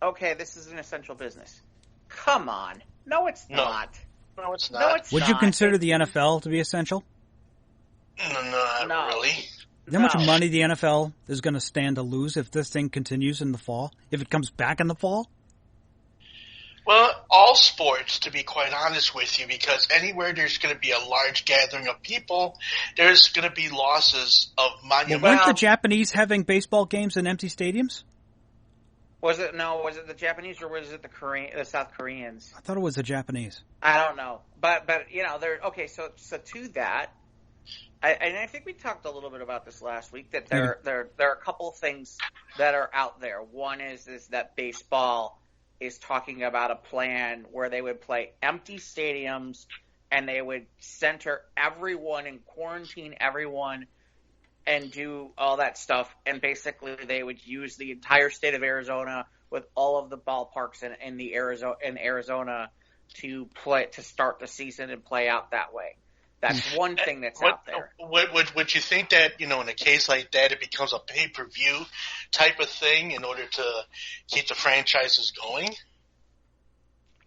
okay, this is an essential business. Come on, no, it's not. No, it's not. No, it's Would not. you consider the NFL to be essential? No, not really. How much money the NFL is going to stand to lose if this thing continues in the fall? If it comes back in the fall? Well, all sports, to be quite honest with you, because anywhere there's going to be a large gathering of people, there's going to be losses of monumental. Weren't the Japanese having baseball games in empty stadiums? Was it the Japanese or was it the South Koreans? I thought it was the Japanese. I don't know, but they're okay. So to that, I think we talked a little bit about this last week. That there are a couple of things that are out there. One is that baseball is talking about a plan where they would play empty stadiums and they would center everyone and quarantine everyone and do all that stuff. And basically they would use the entire state of Arizona with all of the ballparks in Arizona to start the season and play out that way. That's one thing that's out there. Would you think that, in a case like that, it becomes a pay-per-view type of thing in order to keep the franchises going?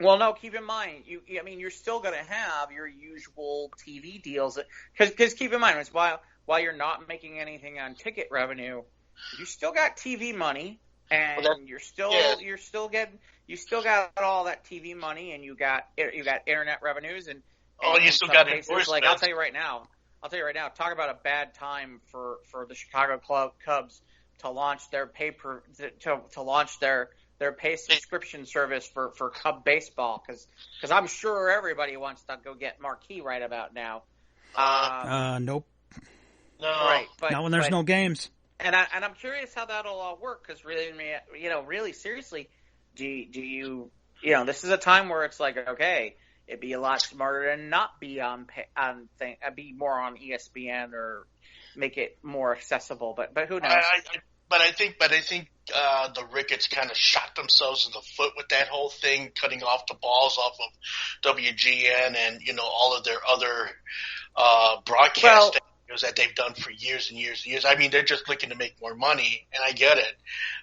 Well, no, keep in mind, you're still going to have your usual TV deals. Because keep in mind, it's while you're not making anything on ticket revenue, you still got TV money, and you still got all that TV money, and you got internet revenues, and you still got endorsements. Like I'll tell you right now, talk about a bad time for the Chicago Cubs to launch their pay subscription service for Cub baseball because I'm sure everybody wants to go get Marquee right about now. Nope. No. Right. Not when there's no games. And I'm curious how that'll all work because really seriously, do you this is a time where it's like, okay, it'd be a lot smarter to not be be more on ESPN or make it more accessible. But who knows? But I think the Ricketts kind of shot themselves in the foot with that whole thing, cutting off the balls off of WGN and all of their other broadcast that they've done for years and years and years. I mean, they're just looking to make more money, and I get it.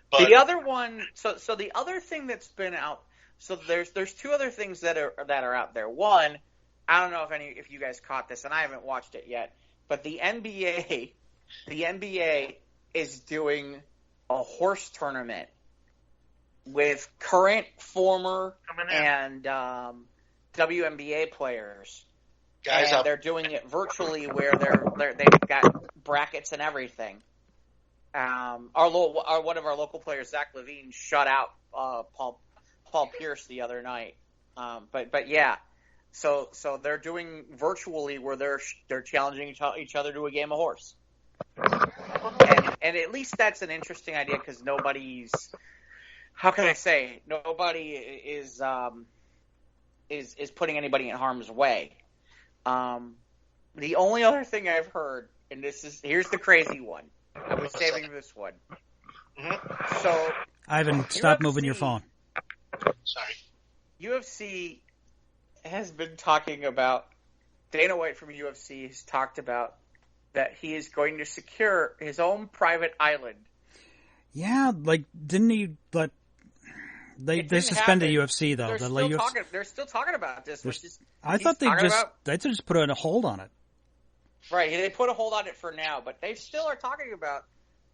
But the other one, so the other thing that's been out. So there's two other things that are out there. One, I don't know if you guys caught this, and I haven't watched it yet, but the NBA is doing a horse tournament with current, former, and WNBA players. And they're doing it virtually, where they've got brackets and everything. one of our local players, Zach Levine, shut out Paul Pierce the other night. But yeah, so they're doing virtually where they're challenging each other to a game of horse, and at least that's an interesting idea because nobody is putting anybody in harm's way. The only other thing I've heard, and here's the crazy one. I was saving this one. Mm-hmm. So, Ivan, stop moving your phone. Sorry. UFC has been talking about, Dana White from UFC has talked about that he is going to secure his own private island. Yeah, like, didn't he, but they suspended UFC, though. They're still talking about this. I thought they just put a hold on it. Right, they put a hold on it for now, but they still are talking about,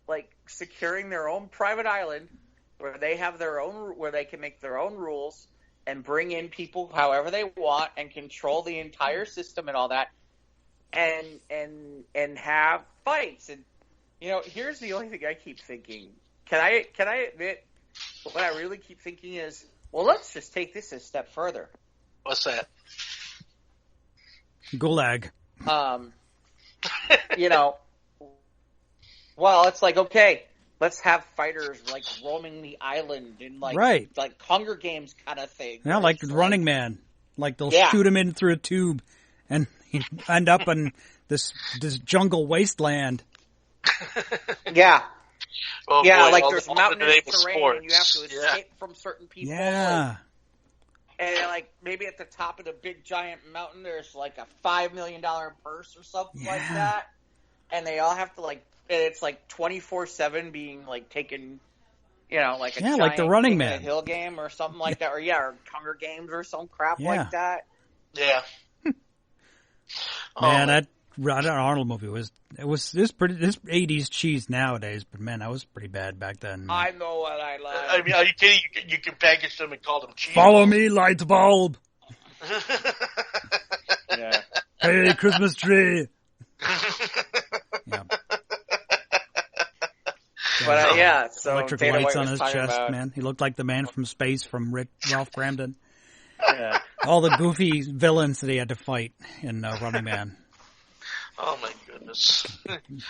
like, securing their own private island where they have where they can make their own rules and bring in people however they want and control the entire system and all that, and have fights. And here's the only thing I keep thinking. Can I admit what I really keep thinking is, well, let's just take this a step further. What's that? Gulag. Well, it's like, okay, let's have fighters like roaming the island in like Hunger Games kind of thing. Yeah, like the Running Man. Like they'll shoot him in through a tube and he'd end up in this jungle wasteland. Yeah. Oh, yeah, boy, like there's mountainous terrain and you have to escape from certain people. Yeah. And like maybe at the top of the big giant mountain there's like a $5 million purse or something like that. And they all have to and it's like 24/7 being like taken, like a giant like the Running Man hill game or something like that, or Hunger Games or some crap like that. Yeah. Man, that Arnold movie was pretty. This 80s cheese nowadays, but man, that was pretty bad back then. I know what I like. I mean, are you kidding? You can package them and call them cheese. Follow me, light bulb. Yeah. Hey, Christmas tree. Yeah. But so electric Dana lights White on his chest, about... man. He looked like the man from Space from Ralph Kramden. Yeah. All the goofy villains that he had to fight in Running Man. Oh my goodness!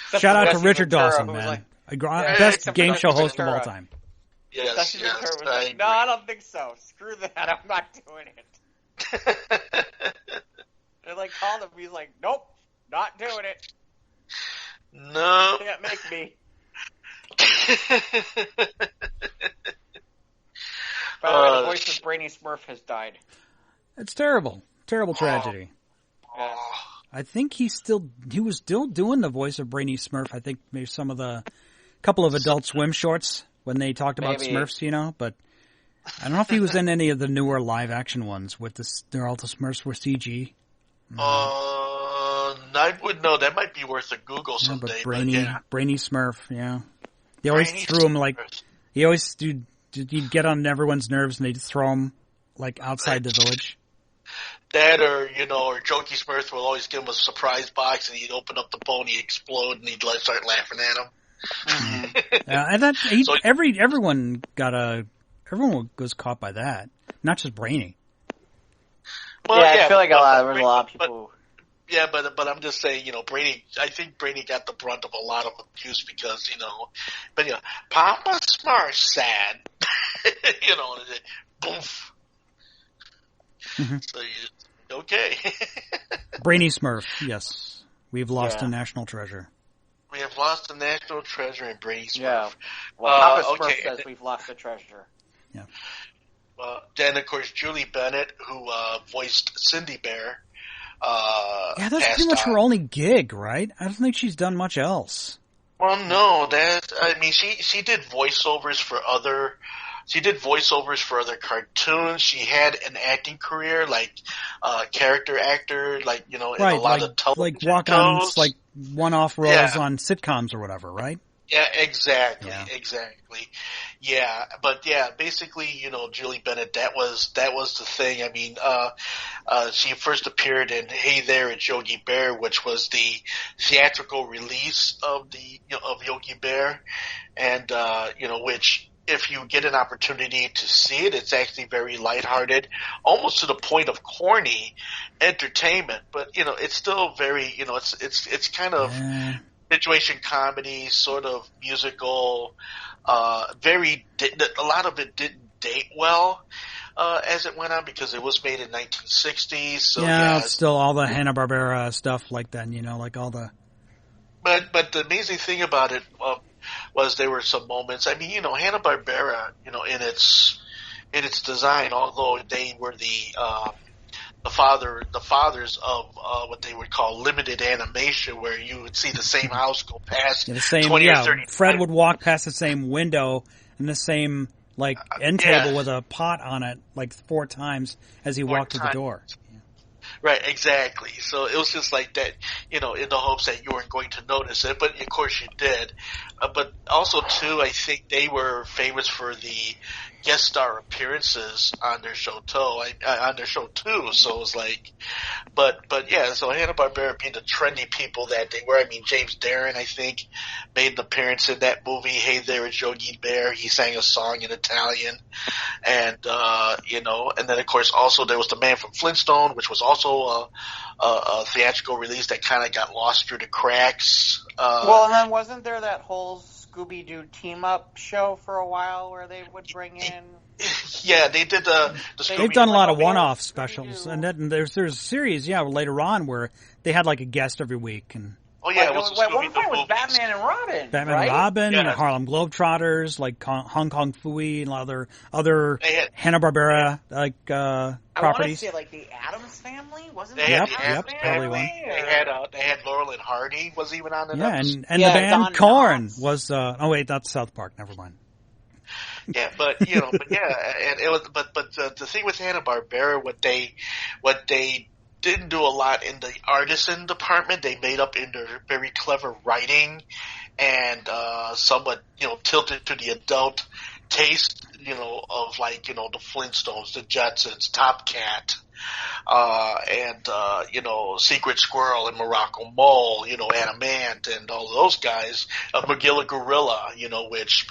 Shout out to Richard Dawson, man. Best game show host of all time. Yes. No, I don't think so. Screw that. I'm not doing it. They called him. He's like, nope, not doing it. No. You can't make me. By the way, the voice of Brainy Smurf has died. It's terrible. Terrible tragedy. Yes. I think he was still doing the voice of Brainy Smurf. I think maybe some of the couple of Adult Swim shorts when they talked about Smurfs, but I don't know if he was in any of the newer live action ones with all the Smurfs were CG. I would know. That might be worth a Google someday. But Brainy Smurf, yeah. They always threw him he'd get on everyone's nerves and they'd throw him outside the village. That or Jokey Smurf will always give him a surprise box and he'd open up the bone, he'd explode, and he'd start laughing at him. Mm-hmm. And that everyone was caught by that, not just Brainy. Well, I feel like there was a lot of people. Yeah, but I'm just saying, Brainy. I think Brainy got the brunt of a lot of abuse because, Papa Smurf sad, boof. Mm-hmm. So okay. Brainy Smurf, yes, we've lost a national treasure. We have lost a national treasure in Brainy Smurf. Yeah. Well, Papa Smurf says we've lost a treasure. Yeah. Then of course Julie Bennett, who voiced Cindy Bear. That's pretty much her only gig, right? I don't think she's done much else. Well, no, she did voiceovers for other cartoons. She had an acting career, character actor, in a lot of television walk-ons, one-off roles on sitcoms or whatever, right? Yeah, exactly, Yeah. exactly. Yeah, but yeah, basically, Julie Bennett, that was the thing. I mean, she first appeared in Hey There, It's Yogi Bear, which was the theatrical release of of Yogi Bear, and which, if you get an opportunity to see it, it's actually very lighthearted, almost to the point of corny entertainment. But it's still very, it's kind of situation comedy, sort of musical. A lot of it didn't date well as it went on because it was made in 1960s. So it's still all the Hanna-Barbera stuff like that. Like all the. But the amazing thing about it was there were some moments. I mean, Hanna-Barbera, in its design, although they were the fathers of what they would call limited animation, where you would see the same house go past the same, 20 or 30 Fred times. would walk past the same window and the same end table with a pot on it 4 times as he walked to the door. Right, exactly. So it was just like that, in the hopes that you weren't going to notice it, but of course you did. But also too, I think they were famous for the guest star appearances on their show too. So it was like, but yeah. So Hanna-Barbera being the trendy people that they were. I mean, James Darren, I think, made an appearance in that movie. Hey There, It's Yogi Bear. He sang a song in Italian, and and then of course also there was the Man from Flintstone, which was also a theatrical release that kind of got lost through the cracks. And then wasn't there that whole Scooby-Doo team-up show for a while where they would bring in... Yeah, they did the They've done a lot of one-off specials, and then there's a series, later on where they had a guest every week. And oh yeah, at one point it was Batman and Robin. Batman and Robin, Harlem Globetrotters, Hong Kong Phooey, and other Hanna-Barbera properties. I want to say the Addams Family, wasn't it? Yep, probably one. They had Laurel and Hardy was even on the episode. And the band Korn was. Oh wait, that's South Park. Never mind. Yeah, but and it was, but the thing with Hanna-Barbera, what they didn't do a lot in the artisan department, they made up in their very clever writing and somewhat tilted to the adult taste, of the Flintstones, the Jetsons, Top Cat, and Secret Squirrel and Morocco Mole, Animant and all those guys, Magilla Gorilla, which,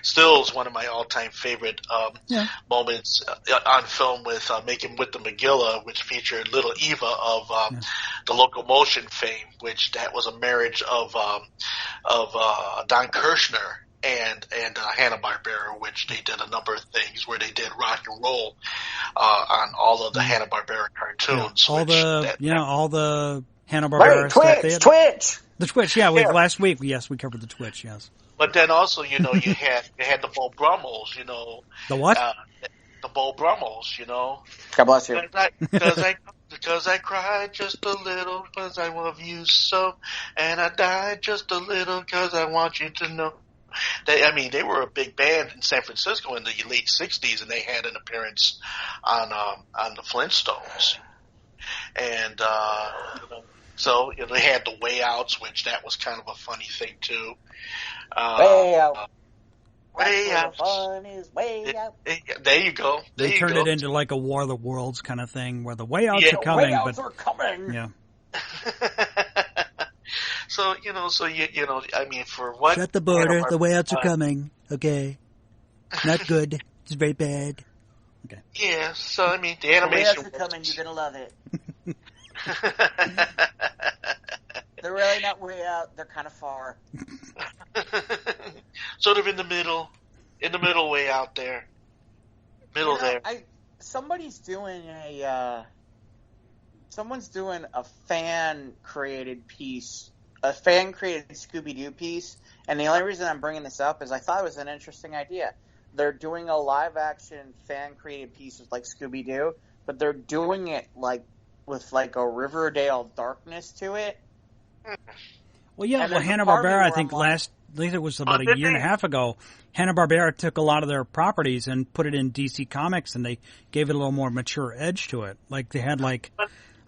still is one of my all-time favorite moments on film with Making with the Magilla, which featured Little Eva of the Locomotion fame, which that was a marriage of Don Kirshner and Hanna-Barbera, which they did a number of things where they did rock and roll on all of the Hanna-Barbera cartoons. All the Hanna-Barbera stuff. Twitch! The Twitch, last week, we covered the Twitch, yes. But then also, you had the Beau Brummels, The what? The Beau Brummels, God bless you. Because I cried just a little because I love you so, and I died just a little because I want you to know. They were a big band in San Francisco in the late '60s, and they had an appearance on the Flintstones, and so they had the Way Outs, which that was kind of a funny thing too. Way Out. Way Out. Fun is way out. There you go. They turned it into a War of the Worlds kind of thing, where the Way Outs are coming. Way Outs are coming. Yeah. So, for what... Shut the border, the Way Outs are coming. Okay. Not good. It's very bad. Okay. Yeah, so, the animation... The Way Outs are coming, you're gonna love it. They're really not way out, they're kind of far. Sort of in the middle way out there. Someone's doing a fan-created piece, a fan-created Scooby-Doo piece, and the only reason I'm bringing this up is I thought it was an interesting idea. They're doing a live-action fan-created piece of Scooby-Doo, but they're doing it with a Riverdale darkness to it. Well, Hanna-Barbera, I think it was about a year and a half ago, Hanna-Barbera took a lot of their properties and put it in DC Comics, and they gave it a little more mature edge to it. They had the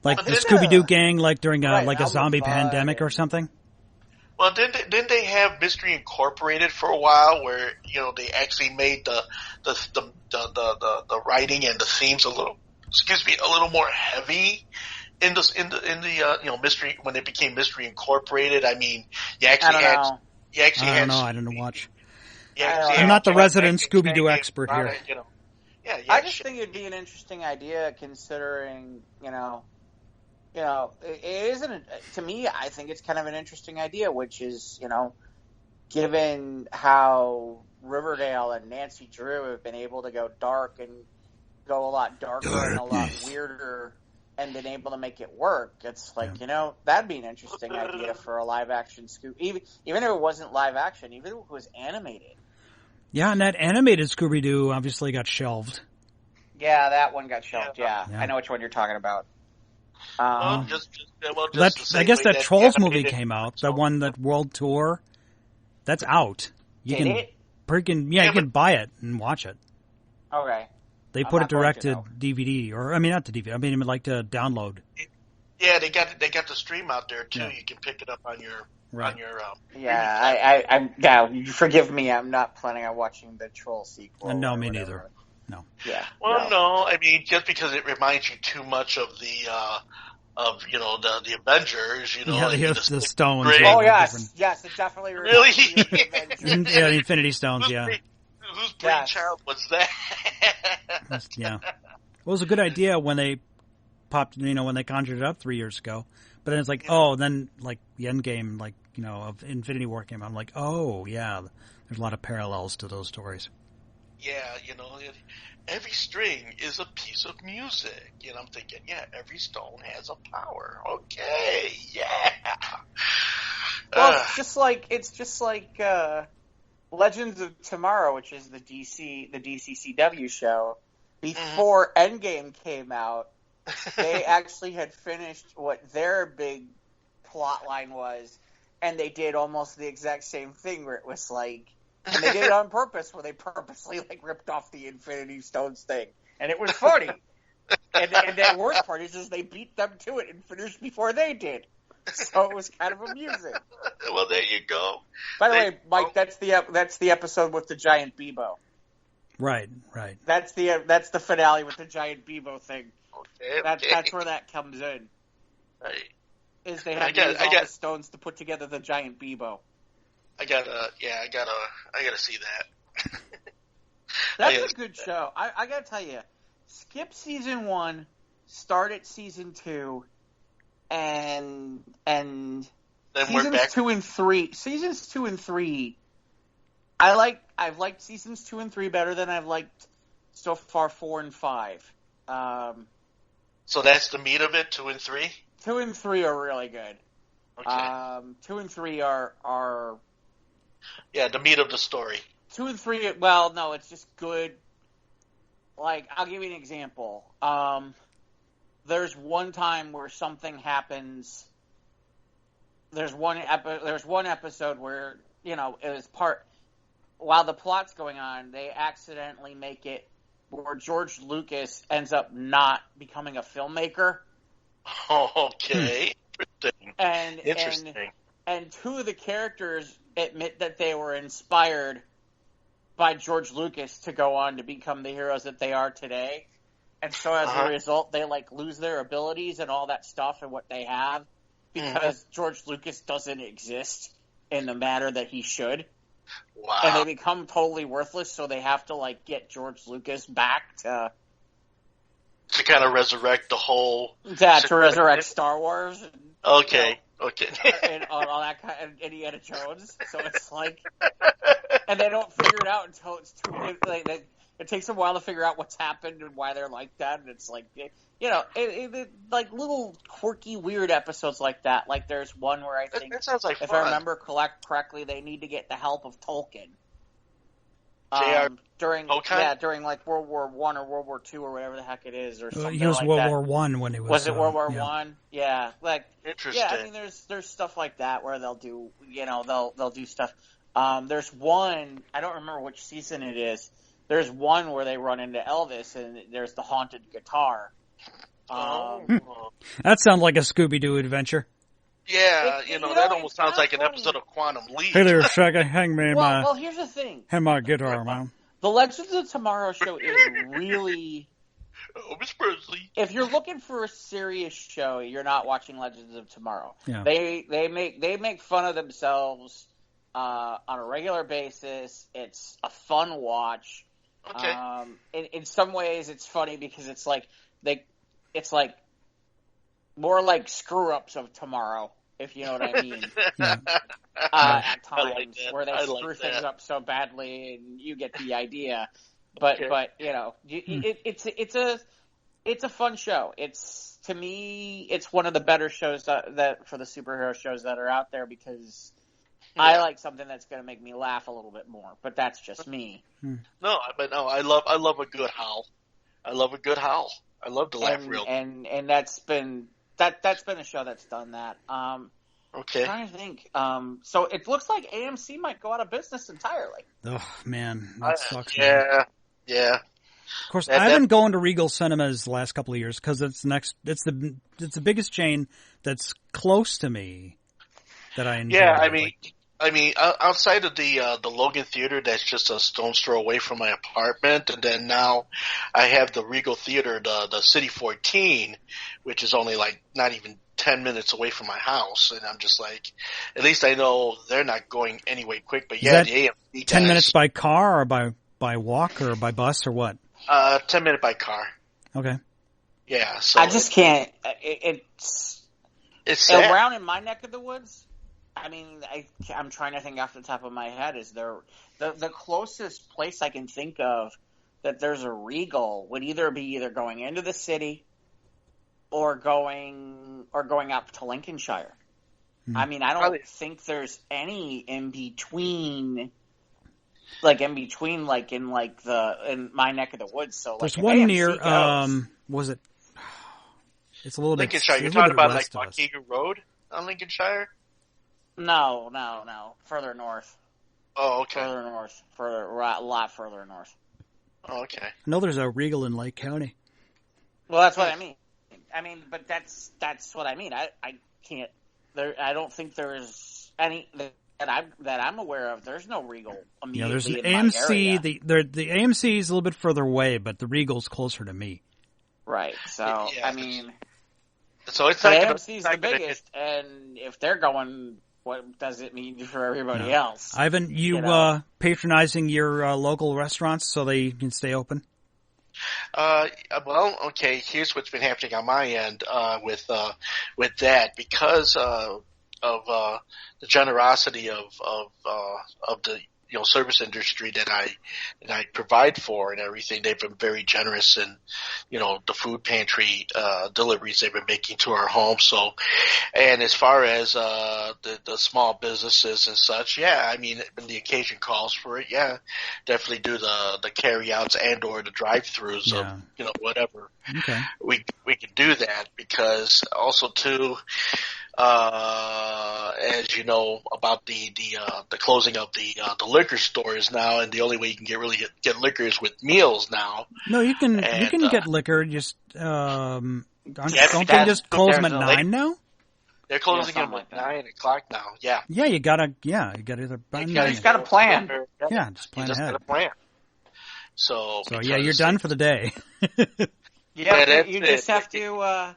Scooby-Doo gang, during a zombie pandemic or something. Well, didn't they have Mystery Incorporated for a while, where they actually made the writing and the themes a little more heavy in the Mystery, when it became Mystery Incorporated. I mean, you actually had I don't know. I didn't watch. I'm not the resident Scooby-Doo expert here. I just think it'd be an interesting idea, considering it isn't, to me, I think it's kind of an interesting idea, which is, given how Riverdale and Nancy Drew have been able to go dark and go a lot darker and a lot weirder and been able to make it work, it's like, that'd be an interesting idea for a live action even if it wasn't live action, even if it was animated. Yeah, and that animated Scooby-Doo obviously got shelved. Yeah, that one got shelved, yeah. I know which one you're talking about. I guess that Trolls movie came out. The one, that World Tour, that's out. You can buy it and watch it. Okay. They put it direct to DVD, or not to DVD. Like to download. Yeah, they got the stream out there too. Yeah. You can pick it up on your I'm forgive me. I'm not planning on watching the Troll sequel. No, me neither. No. Yeah. Well, no. Just because it reminds you too much of the Avengers, the stones. Oh yes, it definitely really. The Infinity Stones. Whose brainchild was that? Yeah. Well, it was a good idea when they popped, when they conjured it up 3 years ago. But then it's like, then like the end game, of Infinity War came out. I'm like, there's a lot of parallels to those stories. Yeah, every string is a piece of music. And I'm thinking, every stone has a power. Okay, yeah. Well, it's just like Legends of Tomorrow, which is the DCCW show. Before Endgame came out, they actually had finished what their big plot line was, and they did almost the exact same thing, where it was like, and they did it on purpose, where they purposely ripped off the Infinity Stones thing, and it was funny. and the worst part is they beat them to it and finished before they did, so it was kind of amusing. Well, there you go. By the way, Mike, that's the episode with the giant Bebo. Right. That's the finale with the giant Bebo thing. Okay. That's where that comes in. Right. Is they have to use all the stones to put together the giant Bebo. I gotta see that. That's a good show. I gotta tell you, skip season 1, start at season 2, and then seasons 2 and 3. Seasons 2 and 3. I've liked seasons 2 and 3 better than I've liked so far 4 and 5. So that's the meat of it, 2 and 3? 2 and 3 are really good. Okay. 2 and 3 are the meat of the story. 2 and 3, well, no, it's just good. I'll give you an example. There's one time where something happens. There's one episode where, it was while the plot's going on, they accidentally make it where George Lucas ends up not becoming a filmmaker. Okay. Interesting. And two of the characters admit that they were inspired by George Lucas to go on to become the heroes that they are today. And so as a result, they lose their abilities and all that stuff and what they have because George Lucas doesn't exist in the manner that he should. Wow. And they become totally worthless, so they have to get George Lucas back to kind of resurrect the whole. Yeah, to resurrect Star Wars. Okay. And all that kind of Indiana Jones. So it's and they don't figure it out until it's too late. It takes a while to figure out what's happened and why they're like that. And it's little quirky, weird episodes like that. There's one where I think, that sounds like if fun. I remember correctly, they need to get the help of Tolkien. During World War I or World War II or whatever the heck it is, or something he was like World that. War I when he was. Was it World War One? Yeah, interesting. Yeah, I mean, there's stuff like that where they'll do, they'll do stuff. There's one, I don't remember which season it is. There's one where they run into Elvis and there's the haunted guitar. That sounds like a Scooby-Doo adventure. Yeah, that almost sounds like an funny. episode of Quantum Leap. Hey there, Shaggy, hang me Well, here's the thing. hang my guitar, man. The Legends of Tomorrow show is really... Oh, Miss Presley. If you're looking for a serious show, you're not watching Legends of Tomorrow. Yeah. They make fun of themselves on a regular basis. It's a fun watch. Okay. In some ways, it's funny because it's like more like screw ups of tomorrow, if you know what I mean. Yeah. At times like that. where they I screw like things that. up so badly, and you get the idea. But Okay. it's a fun show. To me, it's one of the better shows that for the superhero shows that are out there because I like something that's going to make me laugh a little bit more. But that's just me. No, I love a good howl. I love a good howl. I love to laugh real. And that's been a show that's done that. Okay. I'm trying to think. So it looks like AMC might go out of business entirely. Oh man, that sucks. Yeah. Man. Yeah. Of course, I've been going to Regal Cinemas the last couple of years because it's the biggest chain that's close to me that I enjoy. Yeah, I mean, outside of the Logan Theater, that's just a stone's throw away from my apartment, and then now I have the Regal Theater, the City 14, which is only like not even 10 minutes away from my house, and I'm just like, at least I know they're not going anyway quick. But yeah, the AMC 10 guys, minutes by car or by walk or by bus or what? 10 minute by car. Okay. Yeah, so I just can't. It's sad. around in my neck of the woods. I mean, I'm trying to think off the top of my head. Is there the closest place I can think of that there's a Regal would either be going into the city or going up to Lincolnshire. I mean, I don't think there's any in between. Like in my neck of the woods. So there's like one AMC near goes, was it? It's a little bit. Lincolnshire. You're talking about like Waukegan Road on Lincolnshire? No, further north. Oh, okay. A lot further north. Oh, okay. No, there's a Regal in Lake County. Well, that's what I mean. But that's what I mean. I can't. I don't think there's any that I'm aware of. There's no Regal immediately. Yeah, there's an in my AMC. area. The AMC is a little bit further away, but the Regal's closer to me. Right. So Yeah, I mean, so it's the not AMC's the biggest, and if they're going, what does it mean for everybody else? Ivan, you patronizing your local restaurants so they can stay open? Well, okay. Here's what's been happening on my end with that because of the generosity of the service industry that I provide for and everything. They've been very generous in the food pantry deliveries they've been making to our home. So, and as far as the small businesses and such, yeah, I mean when the occasion calls for it, yeah, definitely do the carry outs and or the drive throughs of whatever. Okay. We can do that because also too. As you know about the closing of the liquor stores now, and the only way you can get liquor is with meals now. No, you can get liquor. Just don't they just close them at 9 now? They're closing them at 9 o'clock now. Yeah. Yeah, you gotta either. You just got to plan. Yeah, just plan ahead. Got to plan. So yeah, you're done for the day. Yeah, you just have to.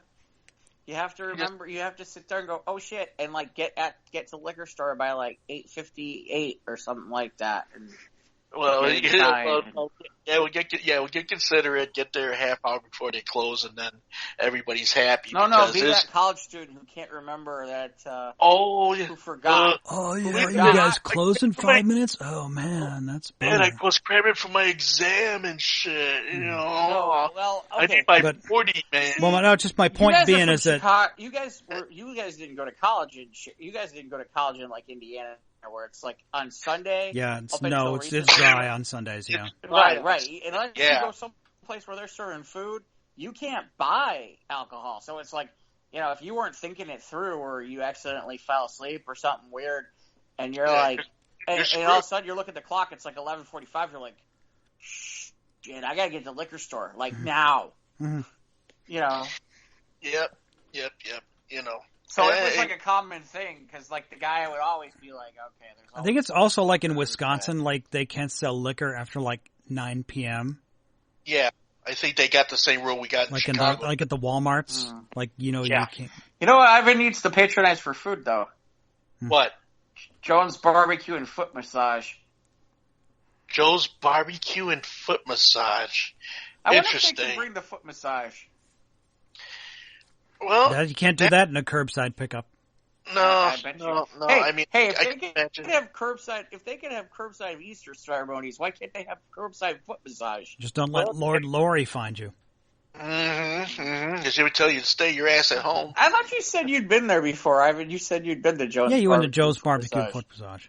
You have to remember. You have to sit there and go, "Oh shit!" and like get to the liquor store by like 8:58 or something like that. And we'll get considerate. Get there a half hour before they close, and then everybody's happy. No, be that college student who can't remember that. Who forgot? You guys close in 5 minutes. Oh man, that's bad. Man, I was cramming for my exam and shit. No, well, okay. I need my 40, man. Well, no, just my point being is that you guys didn't go to college in like Indiana, where it's like on Sunday. Yeah, it's dry on Sundays. Yeah, right. Unless you go someplace where they're serving food, you can't buy alcohol. So it's like, if you weren't thinking it through, or you accidentally fell asleep or something weird, and you're like, and all of a sudden you look at the clock, it's like 11:45. You're like, shit, I gotta get to the liquor store like now. Mm-hmm. Yep. So it was like a common thing, because like the guy would always be like, okay, there's I think it's also like in Wisconsin, like they can't sell liquor after like 9 p.m. Yeah, I think they got the same rule we got in Chicago. Like at the Walmarts, like, you can't. You know what Ivan needs to patronize for food, though? What? Jones Barbecue and Foot Massage. Joe's Barbecue and Foot Massage. I wonder if they can bring the foot massage. Well, you can't do that in a curbside pickup. No. Hey, I mean, if I they can can have curbside Easter ceremonies, why can't they have curbside foot massage? Just don't let Lord Lori find you. Because he would tell you to stay your ass at home. I thought you said you'd been there before, Ivan. You said you'd been to Joe's. Yeah, you went to Joe's Barbecue Foot Massage.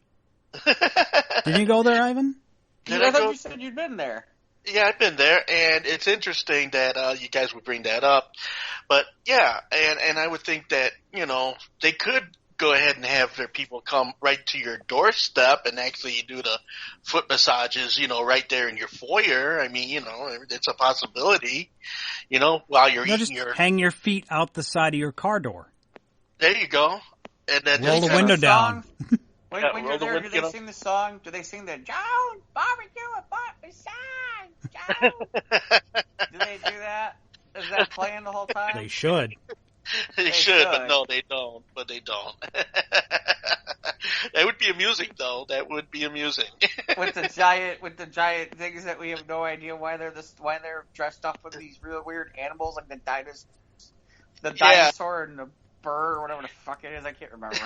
Didn't you go there, Ivan? I thought you said you'd been there. Yeah, I've been there, and it's interesting that you guys would bring that up. But yeah, and I would think that, they could go ahead and have their people come right to your doorstep and actually do the foot massages, right there in your foyer. I mean, it's a possibility, while you're eating just hang your feet out the side of your car door. There you go. And then roll the window down. When you're there, do they sing the song? Do they sing the Jones Barbecue and Foot Massage? Jones? Do they do that? Is that playing the whole time? They should. They should, but no, they don't. But they don't. That would be amusing, though. That would be amusing. with the giant things that we have no idea why they're dressed up with these real weird animals, like the dinosaur and the bird or whatever the fuck it is. I can't remember.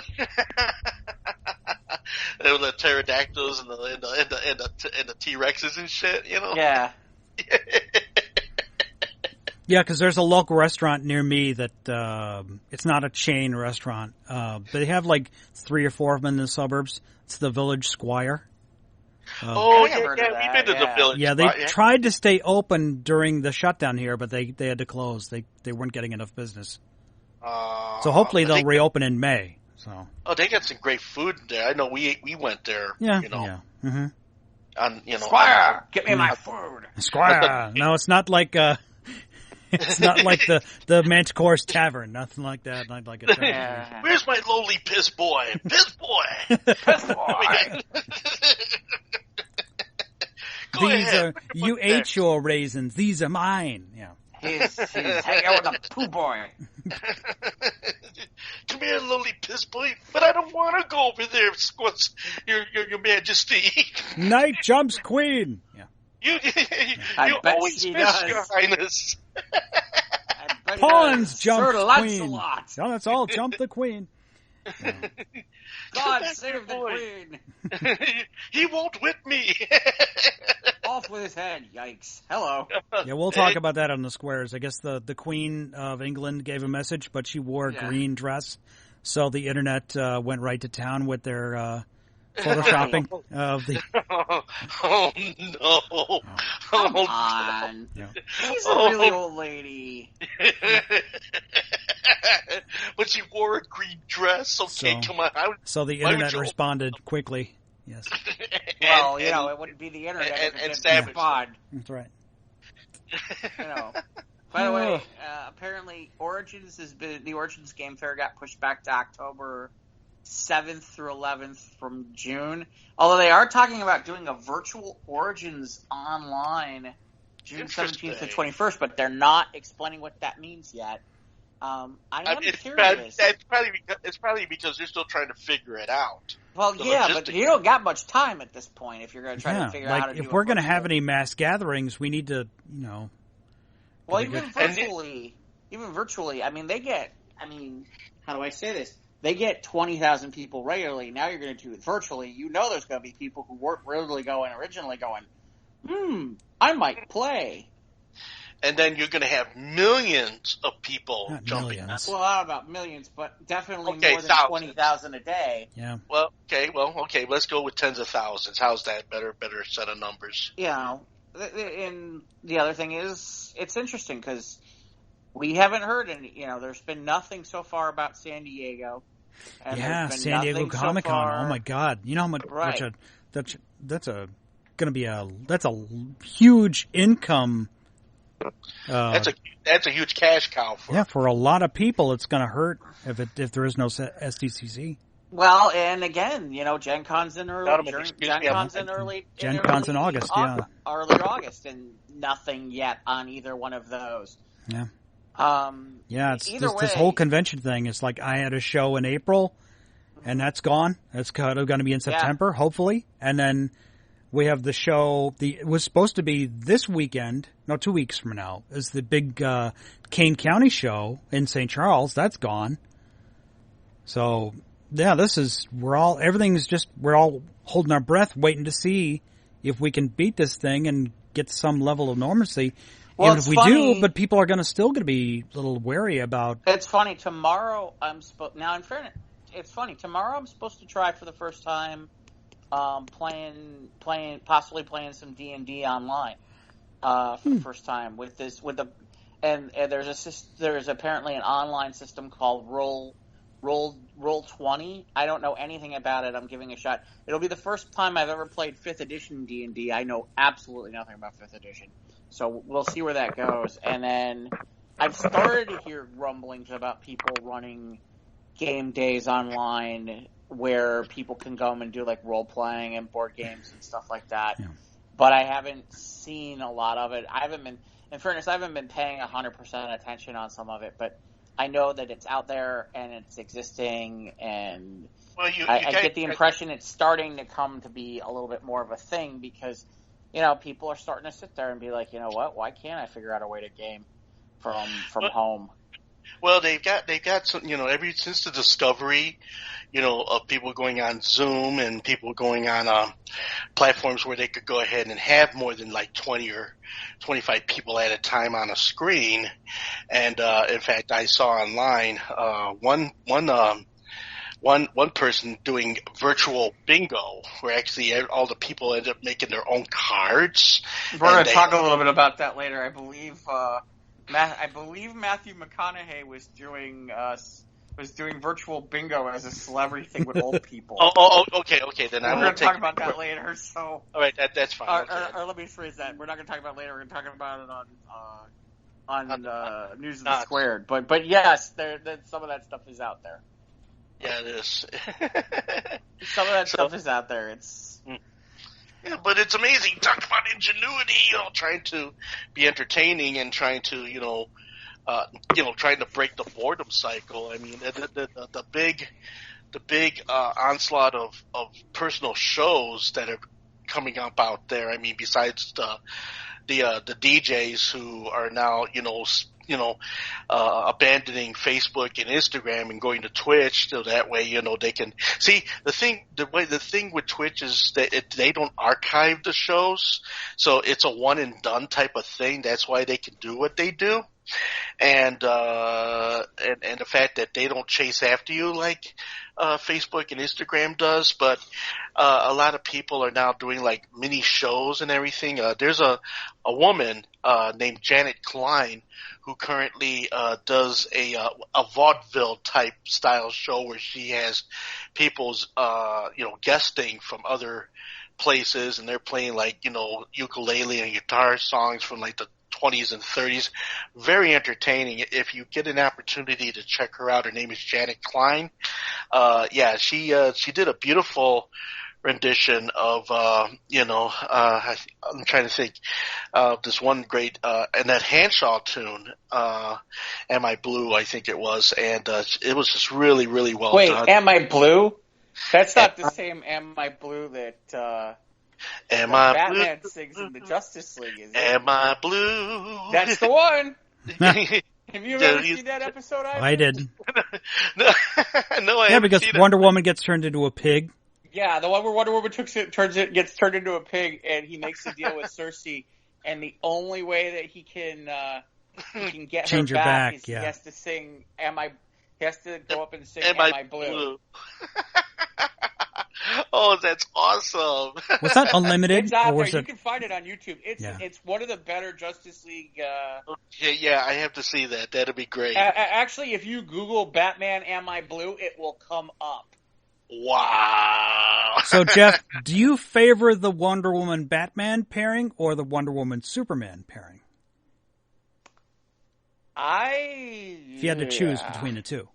The pterodactyls and the T-Rexes and shit, Yeah. Yeah, because there's a local restaurant near me that it's not a chain restaurant. They have like 3 or 4 of them in the suburbs. It's the Village Squire. We've been to the Village. Yeah, they tried to stay open during the shutdown here, but they had to close. They weren't getting enough business. So hopefully they'll reopen in May. So. Oh, they got some great food there. I know we went there. Yeah. Yeah. Mm-hmm. Squire, get me my food. Squire. No, it's not like it's not like the Manticore's Tavern. Nothing like that. Not like a yeah. Where's my lowly piss boy? Piss boy. Piss boy. You ate your raisins. These are mine. Yeah. He's hanging out with a poo boy. Come here, lowly piss boy. But I don't want to go over there, your Majesty. Knight jumps queen. Yeah. You always miss, Your Highness. Pawns jump Sir queen. Lancelot. No, that's all. Jump the queen. Yeah. God save the queen. He won't whip me. Off with his head. Yikes. Hello. Yeah, we'll talk about that on the squares. I guess the Queen of England gave a message, but she wore a green dress. So the internet went right to town with their photoshopping of the... Oh, no. Come on. Yeah. She's a really old lady. But she wore a green dress. Okay, come on. So the internet responded quickly. Yes. Well, it wouldn't be the internet and Savage. That's right. By the way, apparently the Origins Game Fair got pushed back to October 7th through 11th from June. Although they are talking about doing a virtual Origins online June 17th to 21st, but they're not explaining what that means yet. I'm curious. It's probably because they're still trying to figure it out. Well, but you don't got much time at this point if you're going to try to figure out how to do it. If we're going to have any mass gatherings, we need to, Well, even virtually, I mean, how do I say this? They get 20,000 people regularly. Now you're going to do it virtually. There's going to be people who weren't originally going, I might play. And then you're going to have millions of people jumping. Millions. Well, I don't know about millions, but definitely more than 20,000 a day. Yeah. Well, okay. Let's go with tens of thousands. How's that? Better set of numbers. And the other thing is, it's interesting because we haven't heard any. There's been nothing so far about San Diego. And San Diego Comic Con. Oh my God! You know how much? Right. That's a huge income That's a huge cash cow for for a lot of people. It's going to hurt if there is no SDCC. Well, and again, Gen Con's in early. Gen Con's in August, early August, and nothing yet on either one of those. Yeah. It's this whole convention thing. It's like I had a show in April, and that's gone. That's kind of going to be in September, hopefully, and then we have the show. It was supposed to be this weekend. No, 2 weeks from now is the big Kane County show in St. Charles. That's gone. So yeah, we're all holding our breath, waiting to see if we can beat this thing and get some level of normalcy. Well, and if we do, but people are still going to be a little wary about. It's funny. Tomorrow now in fairness, it's funny. Tomorrow I'm supposed to try for the first time, possibly playing some D&D online, for the first time and there's apparently an online system called Roll20. I don't know anything about it. I'm giving it a shot. It'll be the first time I've ever played 5th edition D&D. I know absolutely nothing about 5th edition. So we'll see where that goes. And then I've started to hear rumblings about people running game days online where people can go and do like role playing and board games and stuff like that. Yeah. But I haven't seen a lot of it. In fairness, I haven't been paying 100% attention on some of it, but I know that it's out there and it's existing, and I get the impression it's starting to come to be a little bit more of a thing because, people are starting to sit there and be like, you know what? Why can't I figure out a way to game from home? Well, they've got some, ever since the discovery, of people going on Zoom and people going on platforms where they could go ahead and have more than like 20 or 25 people at a time on a screen. And in fact, I saw online one person doing virtual bingo, where actually all the people ended up making their own cards. We're going to talk a little bit about that later. I believe Matthew McConaughey was doing virtual bingo as a celebrity thing with old people. Okay. Then we're going to talk about that later. So, all right, that's fine. Or let me phrase that: we're not going to talk about it later. We're going to talk about it on News of the Squared. But yes, some of that stuff is out there. Yeah, it is. Some of that stuff is out there. It's. Yeah, but it's amazing. Talk about ingenuity, trying to be entertaining and trying to, trying to break the boredom cycle. I mean, the big onslaught of personal shows that are coming up out there. I mean, besides the DJs who are now, abandoning Facebook and Instagram and going to Twitch, so that way, they can see the thing with Twitch is that they don't archive the shows. So it's a one and done type of thing. That's why they can do what they do. And the fact that they don't chase after you like Facebook and Instagram does, but a lot of people are now doing like mini shows and everything. There's a woman named Janet Klein who currently does a vaudeville type style show where she has people's guesting from other places, and they're playing like ukulele and guitar songs from like the 20s and 30s. Very entertaining. If you get an opportunity to check her out, her name is Janet Klein. She did a beautiful rendition of I'm trying to think this one great Annette Hanshaw tune, Am I Blue, I think it was, and it was just really, really well done. Wait, Am I Blue? That's not the same Am I Blue that Batman sings in the Justice League, is it? Am I Blue? That's the one. Have you ever seen that episode? I did. No, I haven't because seen Wonder Woman gets turned into a pig. Yeah, the one where Wonder Woman gets turned into a pig, and he makes a deal with Cersei, and the only way that he can get change her back is he has to sing he has to go up and sing Am I Blue? Oh, that's awesome. Was that unlimited? It's out there. You can find it on YouTube. It's one of the better Justice League. Yeah, I have to see that. That'd be great. Actually, if you Google Batman Am I Blue, it will come up. Wow. So, Jeff, do you favor the Wonder Woman Batman pairing or the Wonder Woman Superman pairing? If you had to choose between the two.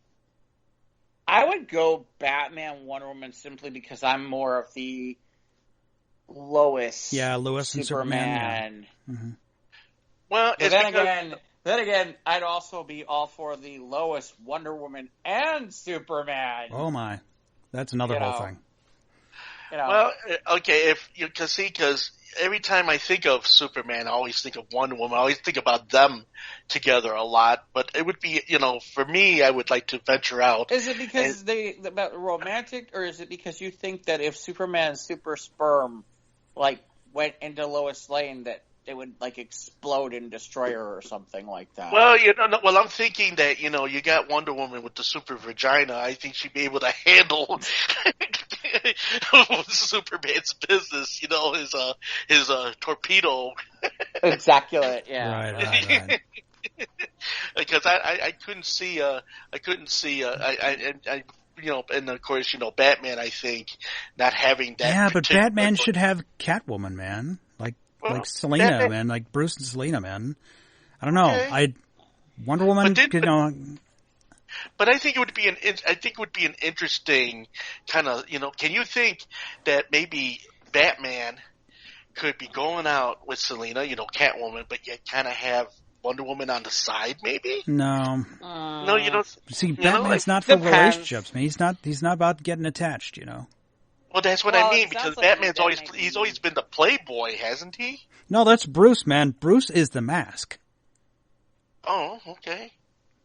I would go Batman, Wonder Woman, simply because I'm more of the Lois. Yeah, Lois and Superman. Yeah. Mm-hmm. Well, but then again, I'd also be all for the Lois, Wonder Woman, and Superman. Oh my, that's another whole thing. Well, okay, because every time I think of Superman, I always think of Wonder Woman. I always think about them together a lot. But it would be, for me, I would like to venture out. Is it because about romantic, or is it because you think that if Superman's super sperm, went into Lois Lane, that it would explode and destroy her or something like that? Well, I'm thinking that you got Wonder Woman with the super vagina. I think she'd be able to handle Superman's business. His torpedo. Ejaculate, yeah. Right. Because I couldn't see. And of course, Batman. I think not having that. Yeah, but Batman should have Catwoman, man. Like Selena, Batman. Man, like Bruce and Selena, man. I don't know. Okay. Wonder Woman, But I think it would be an interesting kind of, can you think that maybe Batman could be going out with Selena, Catwoman, but yet kind of have Wonder Woman on the side, maybe? No. No, you don't. See, Batman's not for relationships, man. He's not about getting attached, Well, that's what I mean, because Batman's always been the playboy, hasn't he? No, that's Bruce, man. Bruce is the mask. Oh, okay.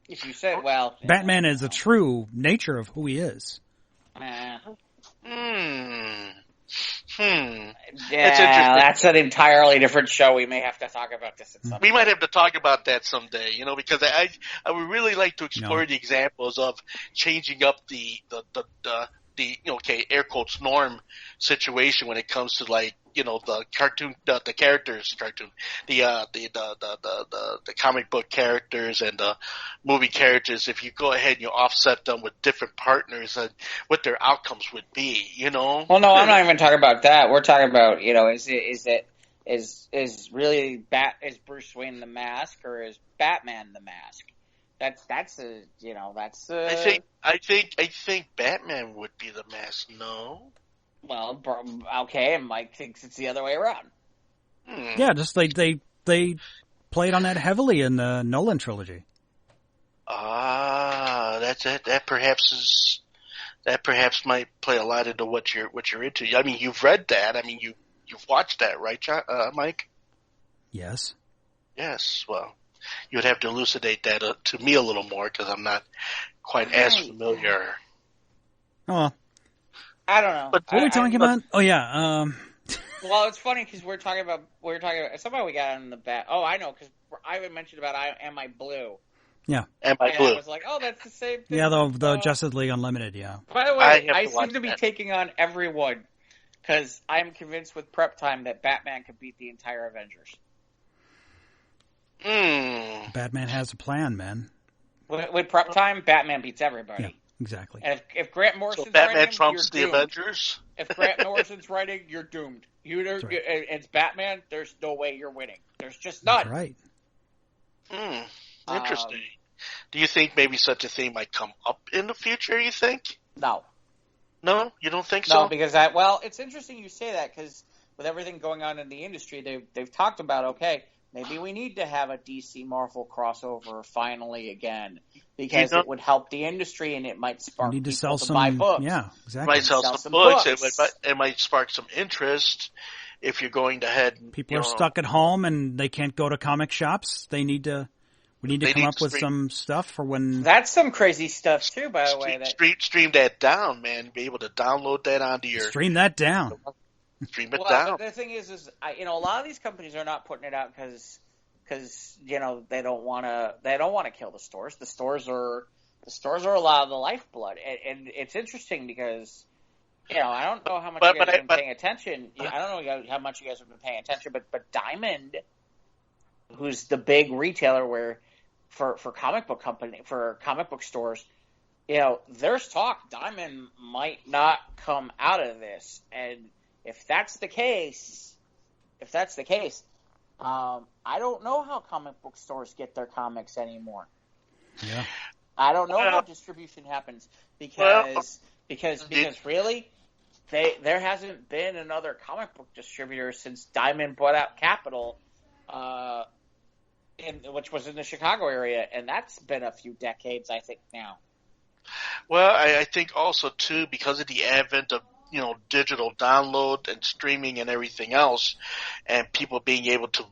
If you said, well... Batman is the true nature of who he is. Yeah, that's an entirely different show. We may have to talk about this at some point. We might have to talk about that someday, because I would really like to explore the examples of changing up the air quotes norm situation when it comes to the comic book characters and the movie characters. If you go ahead and you offset them with different partners and what their outcomes would be, Well, no, I'm not even talking about that. We're talking about, is Bruce Wayne the mask, or is Batman the mask? I think Batman would be the mask. No. Well, okay, and Mike thinks it's the other way around. Yeah, just they played on that heavily in the Nolan trilogy. That's it. That perhaps might play a lot into what you're into. I mean, you've read that. I mean, you've watched that, right, Mike? Yes. Yes. Well, you would have to elucidate that to me a little more, because I'm not quite as familiar. Oh, I don't know. But what are we talking about? Oh yeah. Well, it's funny because we're talking about somehow we got on the bat. Oh, I know, because I mentioned about Am I Blue? Yeah. Am I Blue? I was like, oh, that's the same thing. Yeah, the Justice League Unlimited. Yeah. By the way, I seem to be taking on everyone because I'm convinced with prep time that Batman could beat the entire Avengers. Batman has a plan, man. With prep time, Batman beats everybody. Yeah, exactly. And if Grant Morrison's Batman writing, trumps the you're doomed. Avengers? If Grant Morrison's writing, you're doomed. It's Batman, there's no way you're winning. There's just none. That's right. Interesting. Do you think maybe such a thing might come up in the future, you think? No. No? You don't think so? No, because it's interesting you say that, because with everything going on in the industry, they've talked about, okay, maybe we need to have a DC Marvel crossover finally again, because it would help the industry and it might spark people to buy books. Yeah, exactly. It might sell some books. It might spark some interest if you're going to head. People are stuck at home and they can't go to comic shops. We need to come up with some stuff for when. That's some crazy stuff too, by the way. Stream that down, man. Be able to download that onto your. Stream that down. Stream it down. But the thing is, a lot of these companies are not putting it out because they don't want to kill the stores. The stores are a lot of the lifeblood, and it's interesting because I don't know how much you guys have been paying attention. I don't know how much you guys have been paying attention, but Diamond, who's the big retailer where for comic book stores, there's talk Diamond might not come out of this, and if that's the case, I don't know how comic book stores get their comics anymore. Yeah. I don't know how distribution happens because really, there hasn't been another comic book distributor since Diamond bought out Capital, which was in the Chicago area, and that's been a few decades, I think, now. Well, I think also too, because of the advent of digital download and streaming and everything else, and people being able to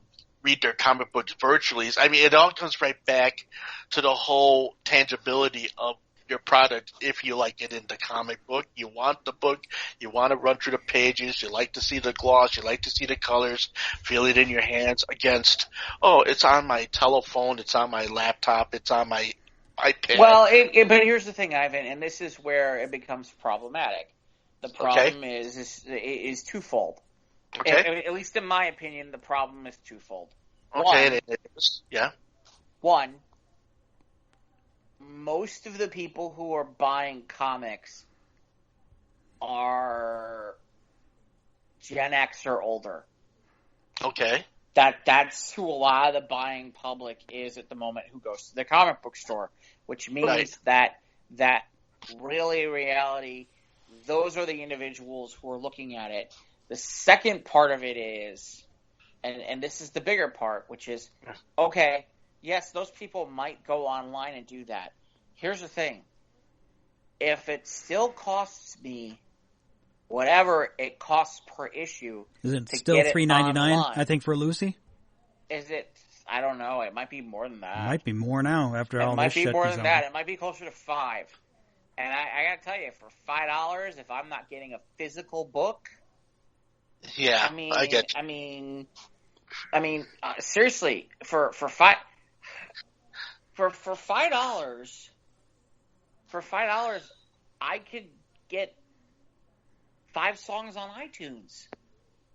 read their comic books virtually. I mean, it all comes right back to the whole tangibility of your product. If you like it in the comic book, you want the book, you want to run through the pages, you like to see the gloss, you like to see the colors, feel it in your hands against, it's on my telephone, it's on my laptop, it's on my iPad. Well, but here's the thing, Ivan, and this is where it becomes problematic. The problem is twofold. Okay. At least in my opinion, the problem is twofold. Okay, it is. Yeah. One, most of the people who are buying comics are Gen X or older. Okay. That's who a lot of the buying public is at the moment, who goes to the comic book store, which means that really in reality, those are the individuals who are looking at it. The second part of it is, and this is the bigger part, which is, okay, yes, those people might go online and do that. Here's the thing. If it still costs me whatever it costs per issue, is it still $3.99? I think for Lucy. Is it? I don't know. It might be more than that. It might be more now after all this shit. It might be more than that. It might be closer to $5. And I gotta tell you, for $5, if I'm not getting a physical book, yeah, I get you. I mean, seriously, for $5, I could get 5 songs on iTunes.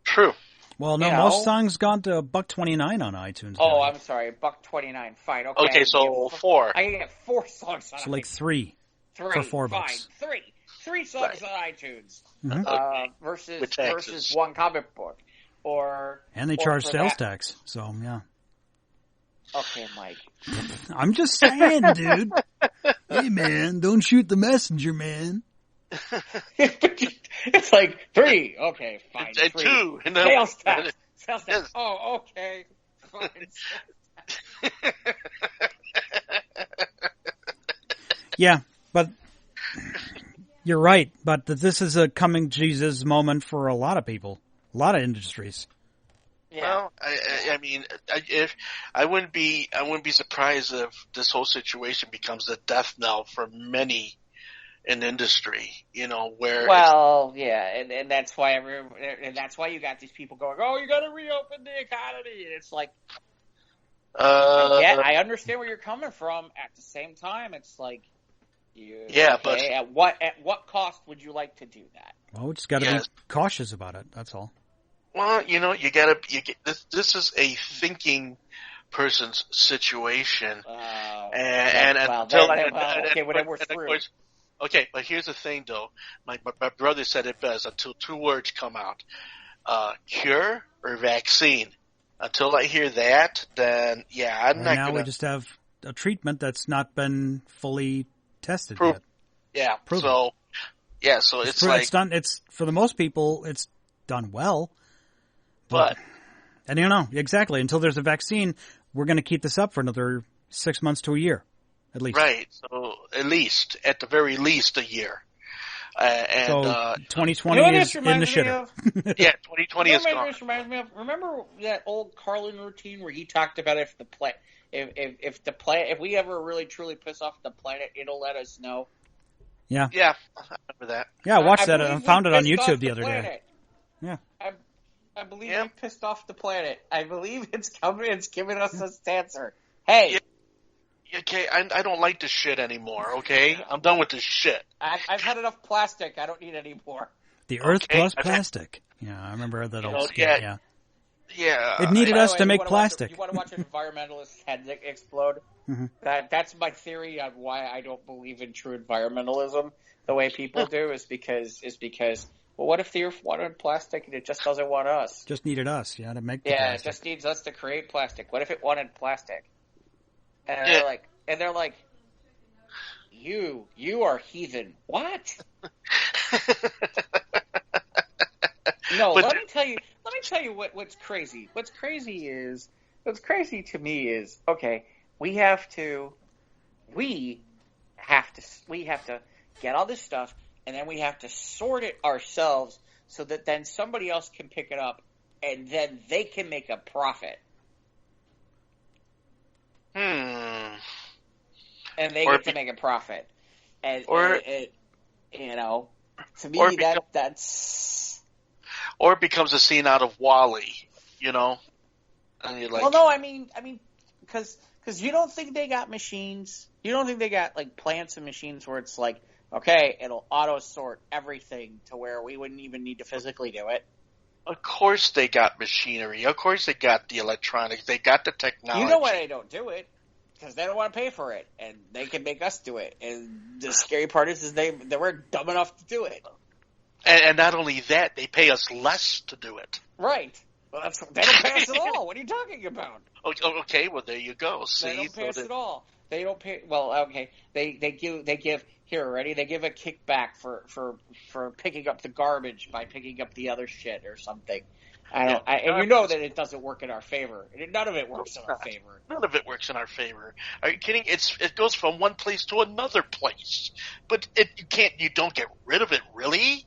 True. Well, no, most songs gone to $1.29 on iTunes. Oh, I'm sorry, $1.29. Fine, okay. Okay, so 4. I can get 4 songs on iTunes. So like 3 for $4. Fine, 3 songs on iTunes versus 1 comic book, and they charge sales tax. So yeah. Okay, Mike. I'm just saying, dude. Hey, man, don't shoot the messenger, man. It's like 3. Okay, fine. And 3. 2. Sales tax. Yes. Oh, okay. Fine. Yeah, but you're right. But this is a coming Jesus moment for a lot of people, a lot of industries. Yeah. Well, I mean, if I wouldn't be surprised if this whole situation becomes a death knell for many in industry. Where and that's why you got these people going, oh, you got to reopen the economy, and it's like, I understand where you're coming from. At the same time, it's like, but at what cost would you like to do that? Well, we just got to be cautious about it. That's all. Well, this is a thinking person's situation, we're through. Okay, but here's the thing, though. My brother said it best. Until 2 words come out, cure or vaccine. Until I hear that, then I'm not. Now we just have a treatment that's not been fully tested yet. Yeah. Proven. So it's like it's done. It's for the most people, it's done well. But exactly. Until there's a vaccine, we're going to keep this up for another 6 months to a year, at least. Right. So at the very least, a year. So 2020 is in the shitter. 2020 is gone. This reminds me of. Remember that old Carlin routine where he talked about if we ever really truly piss off the planet, it'll let us know. Yeah. Yeah, I remember that. Yeah, I watched that. I found it on YouTube the other day. Yeah. I believe we pissed off the planet. I believe it's coming. It's giving us this answer. Hey. Yeah, okay, I don't like this shit anymore, okay? I'm done with this shit. I've had enough plastic. I don't need any more. The Earth plus plastic. Yeah, I remember that old skit, yeah. Yeah. It needed us to make plastic. You want to watch environmentalists' heads explode? Mm-hmm. That's my theory on why I don't believe in true environmentalism the way people do is because well, what if the Earth wanted plastic and it just doesn't want us? Just needed us, to make the Yeah, plastic. it just needs us to create plastic. What if it wanted plastic? And they're like, you are heathen. What? No, let me tell you what's crazy. What's crazy to me is, okay, we have to get all this stuff, and then we have to sort it ourselves so that then somebody else can pick it up, and then they can make a profit. And they get to make a profit. And to me, that's... Or it becomes a scene out of WALL-E, And you're like... Well, no, I mean, because you don't think they got machines. You don't think they got, plants and machines where it's like, okay, it'll auto-sort everything to where we wouldn't even need to physically do it. Of course they got machinery. Of course they got the electronics. They got the technology. You know why they don't do it? Because they don't want to pay for it, and they can make us do it. And the scary part is they weren't dumb enough to do it. And not only that, they pay us less to do it. Right. Well, they don't pay us at all. What are you talking about? Okay, well there you go. See, they don't pay us at all. They don't pay. Well, okay. They give here, ready? They give a kickback for picking up the garbage by picking up the other shit or something. And you know that it doesn't work in our favor. None of it works in our favor. None of it works in our favor. Are you kidding? It goes from one place to another place, but you don't get rid of it, really.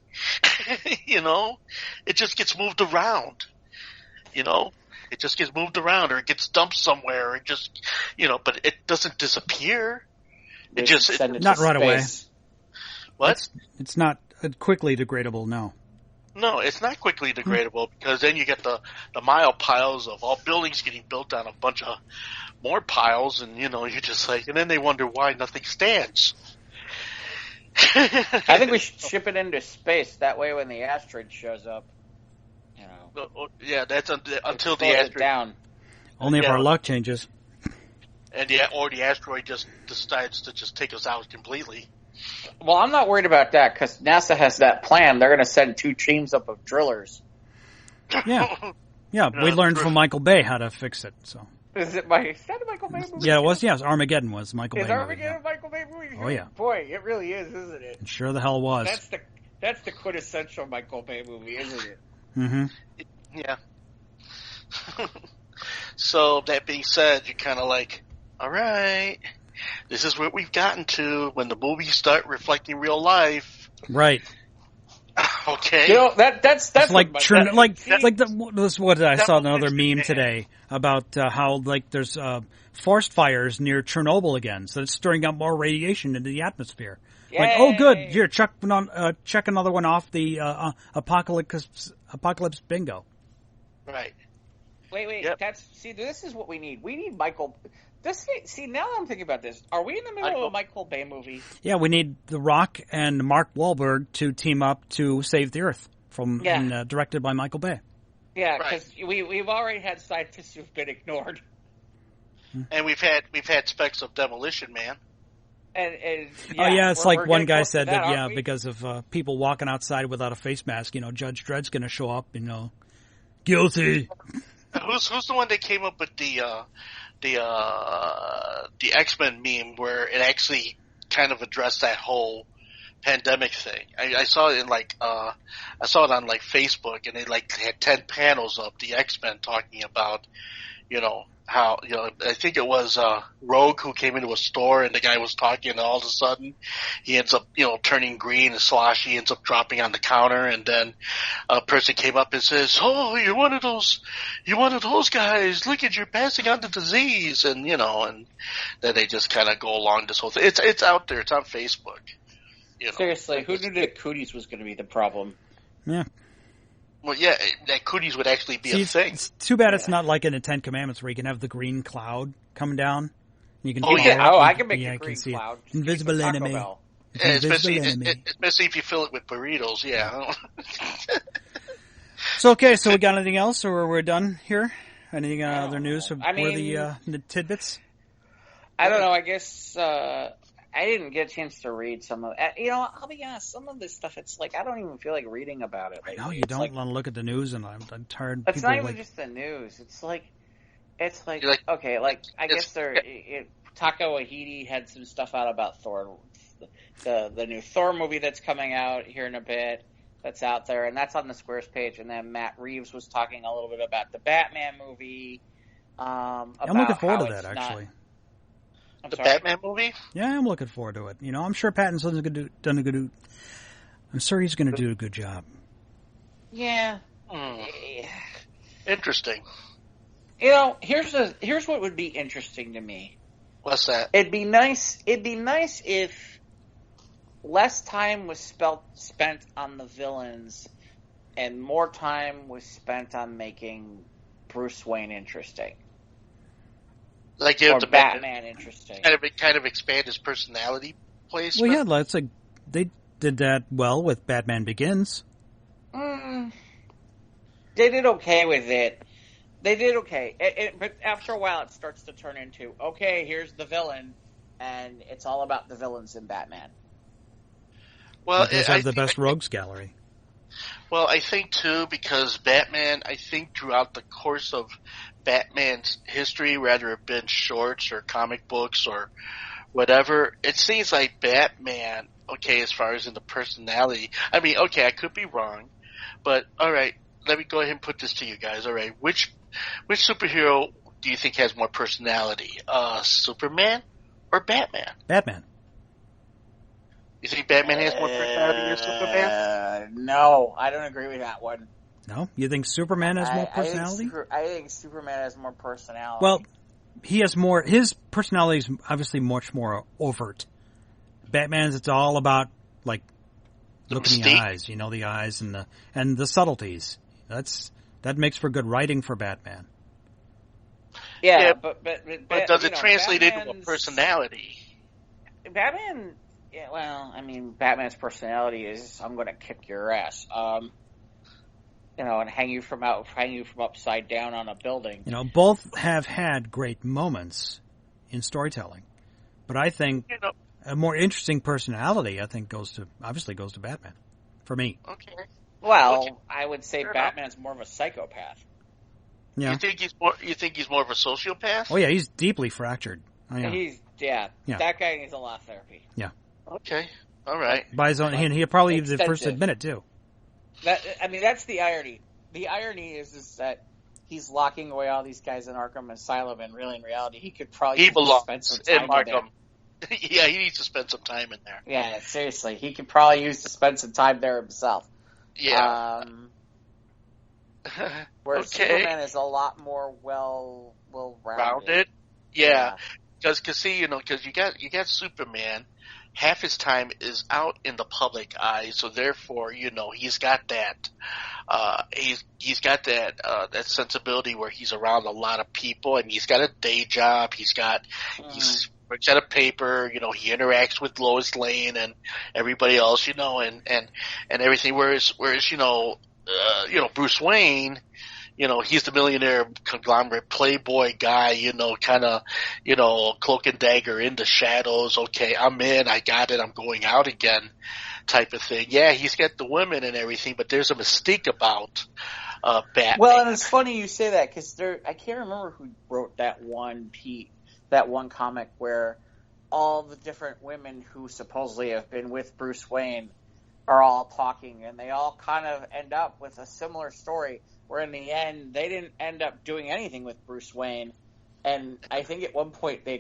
It just gets moved around. It just gets moved around, or it gets dumped somewhere, or just but it doesn't disappear. Not right away. What? It's not quickly degradable. No. No, it's not quickly degradable because then you get the mile piles of all buildings getting built on a bunch of more piles, and you're just like, and then they wonder why nothing stands. I think we should ship it into space. That way, when the asteroid shows up, yeah, that's until the asteroid down. Only if our luck changes. And or the asteroid just decides to just take us out completely. Well, I'm not worried about that because NASA has that plan. They're going to send 2 teams up of drillers. Yeah. We learned from Michael Bay how to fix it. So. Is that a Michael Bay movie? Yeah, it was. Yes, Armageddon was Michael Bay movie. Is Armageddon a Michael Bay movie? Oh, yeah. Boy, it really is, isn't it? It sure the hell was. That's the quintessential Michael Bay movie, isn't it? Mm-hmm. Yeah. So, that being said, you're kind of like, all right, this is where we've gotten to when the movies start reflecting real life. Right. Okay. That's like what I saw another meme today about how there's forest fires near Chernobyl again, so it's stirring up more radiation into the atmosphere. Yay. Like, oh, good, here, check another one off the apocalypse bingo. Right. Wait. Yep. This is what we need. We need Michael. Now I'm thinking about this. Are we in the middle of a Michael Bay movie? Yeah, we need The Rock and Mark Wahlberg to team up to save the Earth and directed by Michael Bay. Yeah, because we've already had scientists who've been ignored, and we've had specks of Demolition Man. And it's like one guy said that because of people walking outside without a face mask, Judge Dredd's going to show up, guilty. Who's the one that came up with the X-Men meme where it actually kind of addressed that whole pandemic thing? I saw it I saw it on Facebook, and they had 10 panels of the X-Men talking about how I think it was Rogue who came into a store, and the guy was talking, and all of a sudden he ends up turning green and sloshy, ends up dropping on the counter, and then a person came up and says, "Oh, you're one of those guys. Look at, you're passing on the disease," and and then they just kind of go along this whole thing. It's out there. It's on Facebook. Seriously, who knew that cooties was going to be the problem? Yeah. Well, yeah, that cooties would actually be a thing. It's too bad it's not like in the Ten Commandments where you can have the green cloud come down. You can I can make a green cloud. Invisible enemy. Especially if you fill it with burritos, yeah. So we got anything else, or we're done here? Anything other news for the tidbits? I don't know. I guess I didn't get a chance to read some of it. You know, I'll be honest, some of this stuff, it's like, I don't even feel like reading about it. No, you don't want to look at the news, and I'm tired. It's people not even just the news. It's like okay, like, I guess Taka Waititi had some stuff out about Thor, the new Thor movie that's coming out here in a bit, that's out there, and that's on the Squares page, and then Matt Reeves was talking a little bit about the Batman movie. I'm looking forward to that, actually. The Batman movie? Yeah, I'm looking forward to it. You know, I'm sure Pattinson's I'm sure he's going to do a good job. Yeah. Interesting. You know, here's what would be interesting to me. What's that? It'd be nice if less time was spent on the villains and more time was spent on making Bruce Wayne interesting. Like or Batman interesting. Kind of expand his personality placement. Well, yeah, they did that well with Batman Begins. They did okay with it. They did okay. But after a while, it starts to turn into, okay, here's the villain, and it's all about the villains in Batman. Well, it has the best rogues gallery. Well, I think, too, because Batman, I think throughout the course of Batman's history, whether it been shorts or comic books or whatever, it seems like Batman, okay, as far as in the personality, I mean, okay, I could be wrong, but all right, let me go ahead and put this to you guys. All right, which superhero do you think has more personality, Superman or Batman? Batman. You think Batman has more personality than Superman? No, I don't agree with that one. No? You think Superman has more personality? I think Superman has more personality. Well, he has more. His personality is obviously much more overt. Batman's, it's all about, like, looking in the eyes, you know, the eyes and the subtleties. That makes for good writing for Batman. Yeah, but does it translate into a personality? Batman, yeah, well, I mean, Batman's personality is, I'm going to kick your ass. You know, and hang you from upside down on a building. You know, both have had great moments in storytelling, but I think a more interesting personality, I think, goes to Batman, for me. Okay. Well, okay. I would say Batman's more of a psychopath. Yeah. You think he's more of a sociopath? Oh yeah, he's deeply fractured. Oh, yeah. Yeah. That guy needs a lot of therapy. Yeah. Okay. All right. By his own, and he'll probably be the first to admit it too. That's the irony. The irony is that he's locking away all these guys in Arkham Asylum, and really, in reality, he could probably spend some time in Arkham. Yeah, he needs to spend some time in there. Yeah, seriously, he could probably use to spend some time there himself. Yeah. Whereas Superman is a lot more well-rounded. Yeah. Because see, you got Superman. Half his time is out in the public eye, so therefore, he's got that. He's got that sensibility where he's around a lot of people, and he's got a day job. He works at a paper. He interacts with Lois Lane and everybody else. And everything. Whereas Bruce Wayne. He's the millionaire conglomerate playboy guy, kind of, cloak and dagger in the shadows. Okay, I'm in, I got it, I'm going out again type of thing. Yeah, he's got the women and everything, but there's a mystique about Batman. Well, and it's funny you say that because I can't remember who wrote that one comic where all the different women who supposedly have been with Bruce Wayne are all talking, and they all kind of end up with a similar story. Where in the end, they didn't end up doing anything with Bruce Wayne. And I think at one point I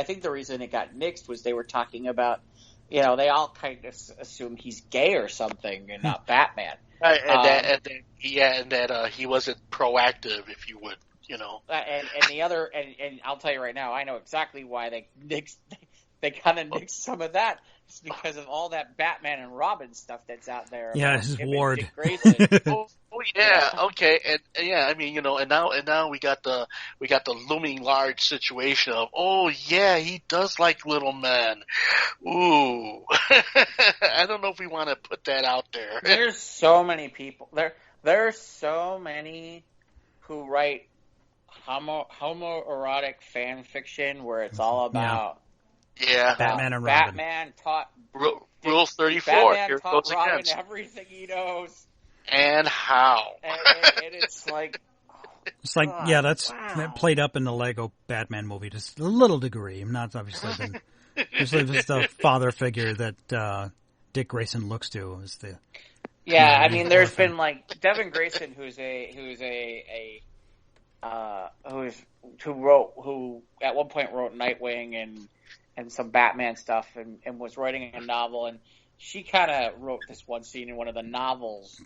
think the reason it got nixed was they were talking about, they all kind of assumed he's gay or something and not Batman. And that he wasn't proactive, if you would, And the other, and I'll tell you right now, I know exactly why they kind of nixed some of that. It's because of all that Batman and Robin stuff that's out there. Yeah, his ward. Oh yeah, okay, and yeah, I mean, and now we got the looming large situation of, oh yeah, he does like little men. Ooh, I don't know if we want to put that out there. There's so many people there are so many who write homoerotic fan fiction where it's all about Yeah. Batman and Robin. Batman taught Rule 34. Batman Here taught goes Robin again. everything he knows, And how? and it's like. It's like, God, yeah, that's wow. that played up in the Lego Batman movie to a little degree. Not obviously been. Just the father figure that Dick Grayson looks to is the. Yeah, I mean, there's been like Devin Grayson, who at one point wrote Nightwing and some Batman stuff, and was writing a novel, and she kind of wrote this one scene in one of the novels.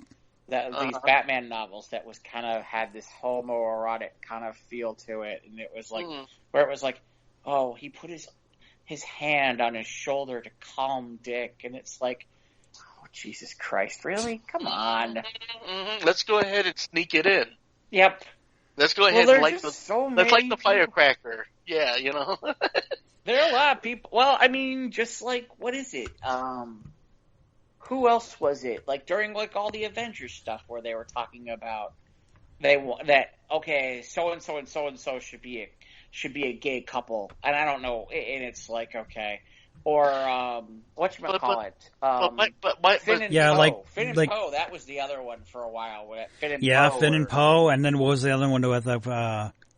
These Batman novels that was kind of had this homoerotic kind of feel to it, and it was like where it was like, oh, he put his hand on his shoulder to calm Dick, and it's like, oh, Jesus Christ, really? Come on. Let's go ahead and sneak it in. Yep. Let's go ahead and light the people. firecracker. Yeah, you know. There are a lot of people. Well, I mean, just like, what is it? Who else was it? Like during like all the Avengers stuff where they were talking about okay, so and so and so and so should be a gay couple, and I don't know, and it's like, okay, or whatchamacallit, Finn and Poe. Finn and Poe, that was the other one for a while. Finn and Poe, and then what was the other one with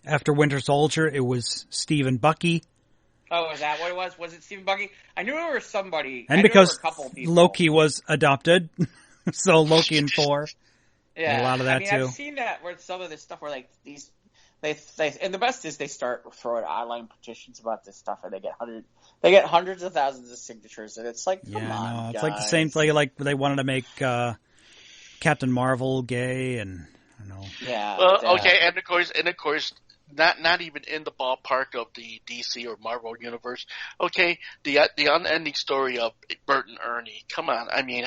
after Winter Soldier? It was Steve and Bucky. Oh, is that what it was? Was it Stephen Bucky? I knew there was somebody. And because a couple people. Loki was adopted, so Loki and Thor. Yeah, and a lot of that too. I've seen that where some of this stuff where like these, they and the best is they start throwing online petitions about this stuff, and they get hundreds of thousands of signatures, and it's like, come on, it's guys. like the same thing. Like they wanted to make Captain Marvel gay, and I don't know. Yeah. Well, okay, and of course. Not even in the ballpark of the DC or Marvel universe. Okay, the unending story of Bert and Ernie. Come on, I mean,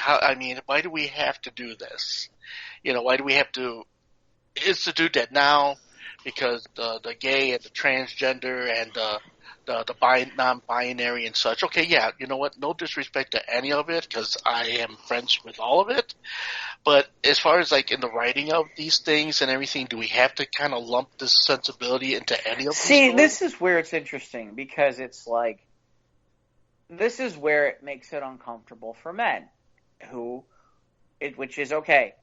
why do we have to do this? You know, why do we have to institute that now? Because the gay and the transgender and the non-binary and such. Okay, yeah, you know what? No disrespect to any of it, because I am friends with all of it. But as far as like in the writing of these things and everything, do we have to kind of lump this sensibility into any of these stories? This is where it's interesting, because it's like, this is where it makes it uncomfortable for men, which is okay.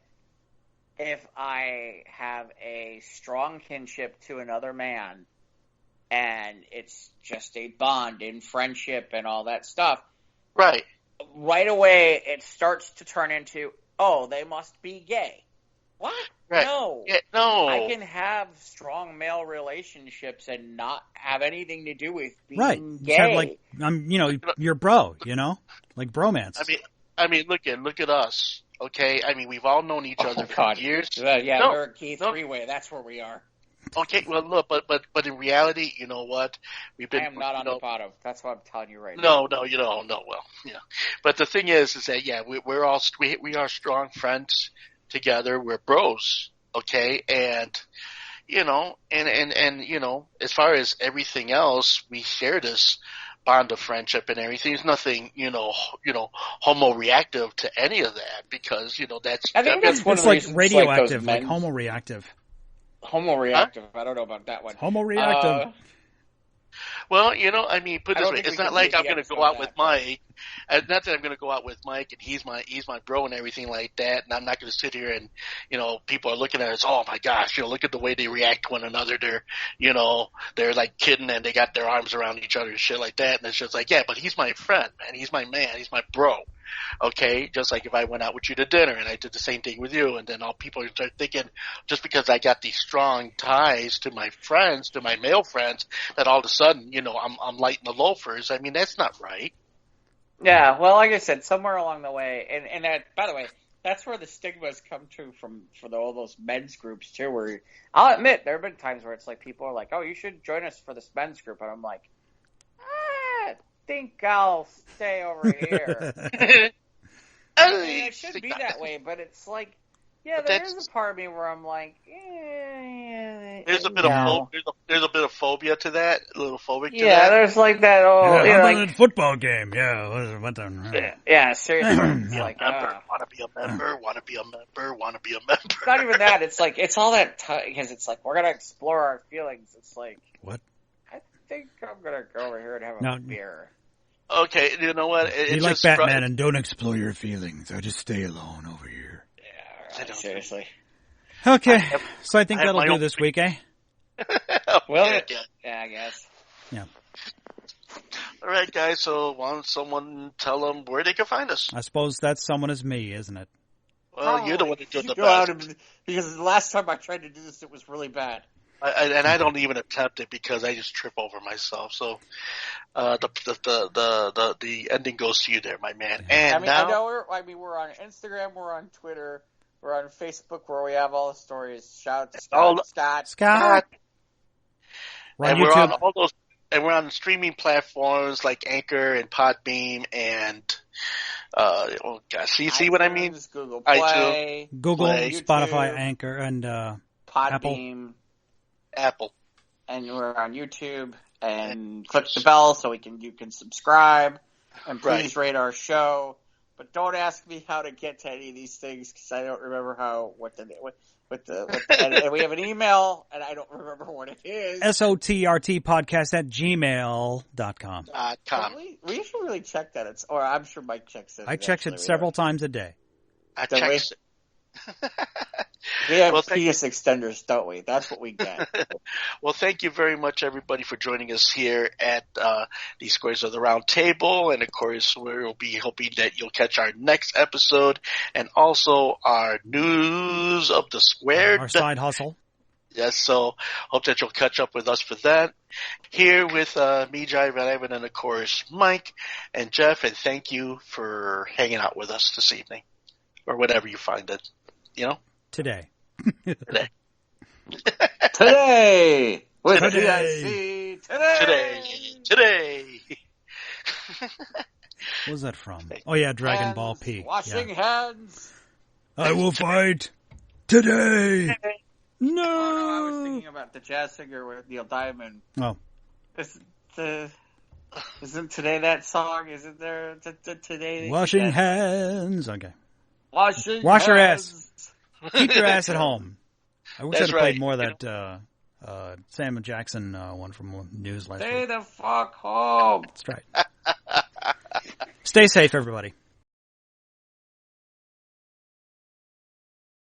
If I have a strong kinship to another man, and it's just a bond in friendship and all that stuff, right away it starts to turn into, oh, they must be gay. What? Right. No. Yeah, no. I can have strong male relationships and not have anything to do with being gay. Right. Have you're bro, like bromance. I mean, look at us. Okay, I mean, we've all known each other for years. We're a gay three-way. That's where we are. Okay, well, look, but in reality, you know what? I am not on the bottom. That's what I'm telling you right now. No, you don't. No, well, yeah. But the thing is that we're all we are strong friends together. We're bros, okay, and as far as everything else, we share this bond of friendship and everything. There's nothing, homo-reactive to any of that, because that's. I think that's one of the like radioactive, like homo-reactive. Homo-reactive. Huh? I don't know about that one. Homo-reactive. Well, I mean, put it this way: it's not like I'm going to go out with Mike. Not that I'm going to go out with Mike and he's my bro and everything like that. And I'm not going to sit here and people are looking at us. Oh my gosh, look at the way they react to one another. They're like kidding and they got their arms around each other and shit like that. And it's just like, yeah, but he's my friend, man. He's my man. He's my bro. Okay, just like if I went out with you to dinner and I did the same thing with you, and then all people start thinking just because I got these strong ties to my friends, to my male friends, that all of a sudden, I'm lighting the loafers. I mean, that's not right. Yeah, well, like I said, somewhere along the way, and that, by the way, that's where the stigmas come for all those men's groups too. Where I'll admit there have been times where it's like people are like, "Oh, you should join us for this men's group," and I'm like, I think I'll stay over here. I mean, it should be that way, but it's like, yeah, there's a part of me where I'm like, there's a bit of phobia to that, a little phobic to that. Yeah, there's like that. How about a football game? Yeah, what the? Yeah, seriously. It's like, want to be a member, want to be a member, want to be a member. It's not even that. It's like, it's all that, because it's like, we're going to explore our feelings. It's like, what? I think I'm going to go over here and have a beer. Okay, you know what? Be like Batman and don't explore your feelings. I just stay alone over here. Yeah, right, seriously. Okay, so I think that'll do this week, eh? Well, yeah, I guess. Yeah. All right, guys. So, why don't someone tell them where they can find us? I suppose that someone is me, isn't it? Well, you're the one that did the best. Because the last time I tried to do this, it was really bad. I don't even attempt it because I just trip over myself. So, the ending goes to you there, my man. And I know we're on Instagram, we're on Twitter, we're on Facebook, where we have all the stories. Shout out to Scott. And we're on all those, and we're on streaming platforms like Anchor and PodBean and see what I mean? Google Play, Google, Spotify, Anchor, and PodBean, Apple, and we're on YouTube. And click the bell so you can subscribe, and please rate our show. But don't ask me how to get to any of these things because I don't remember and we have an email and I don't remember what it is. sotrtpodcast@gmail.com. We should really check that. Or I'm sure Mike checks it. I check it several times a day. I check it. We have penis extenders, don't we? That's what we get. Well, thank you very much, everybody, for joining us here at the Squares of the Round Table. And, of course, we'll be hoping that you'll catch our next episode and also our News of the Squared. Our side hustle. Yes, so hope that you'll catch up with us for that. Here with me, Jai Van Evan, and, of course, Mike and Jeff. And thank you for hanging out with us this evening or whatever you find it. Today. Today. Today. With Today. Today. What was that from? Oh, yeah, Dragon Ball P. Washing hands. I will fight today. No. I was thinking about the jazz singer with Neil Diamond. Oh. Isn't today that song? Isn't there today? Washing hands. Okay. Wash your ass. Keep your ass at home. I wish I'd played more of that Sam Jackson one from News last week. Stay the fuck home. That's right. Stay safe, everybody.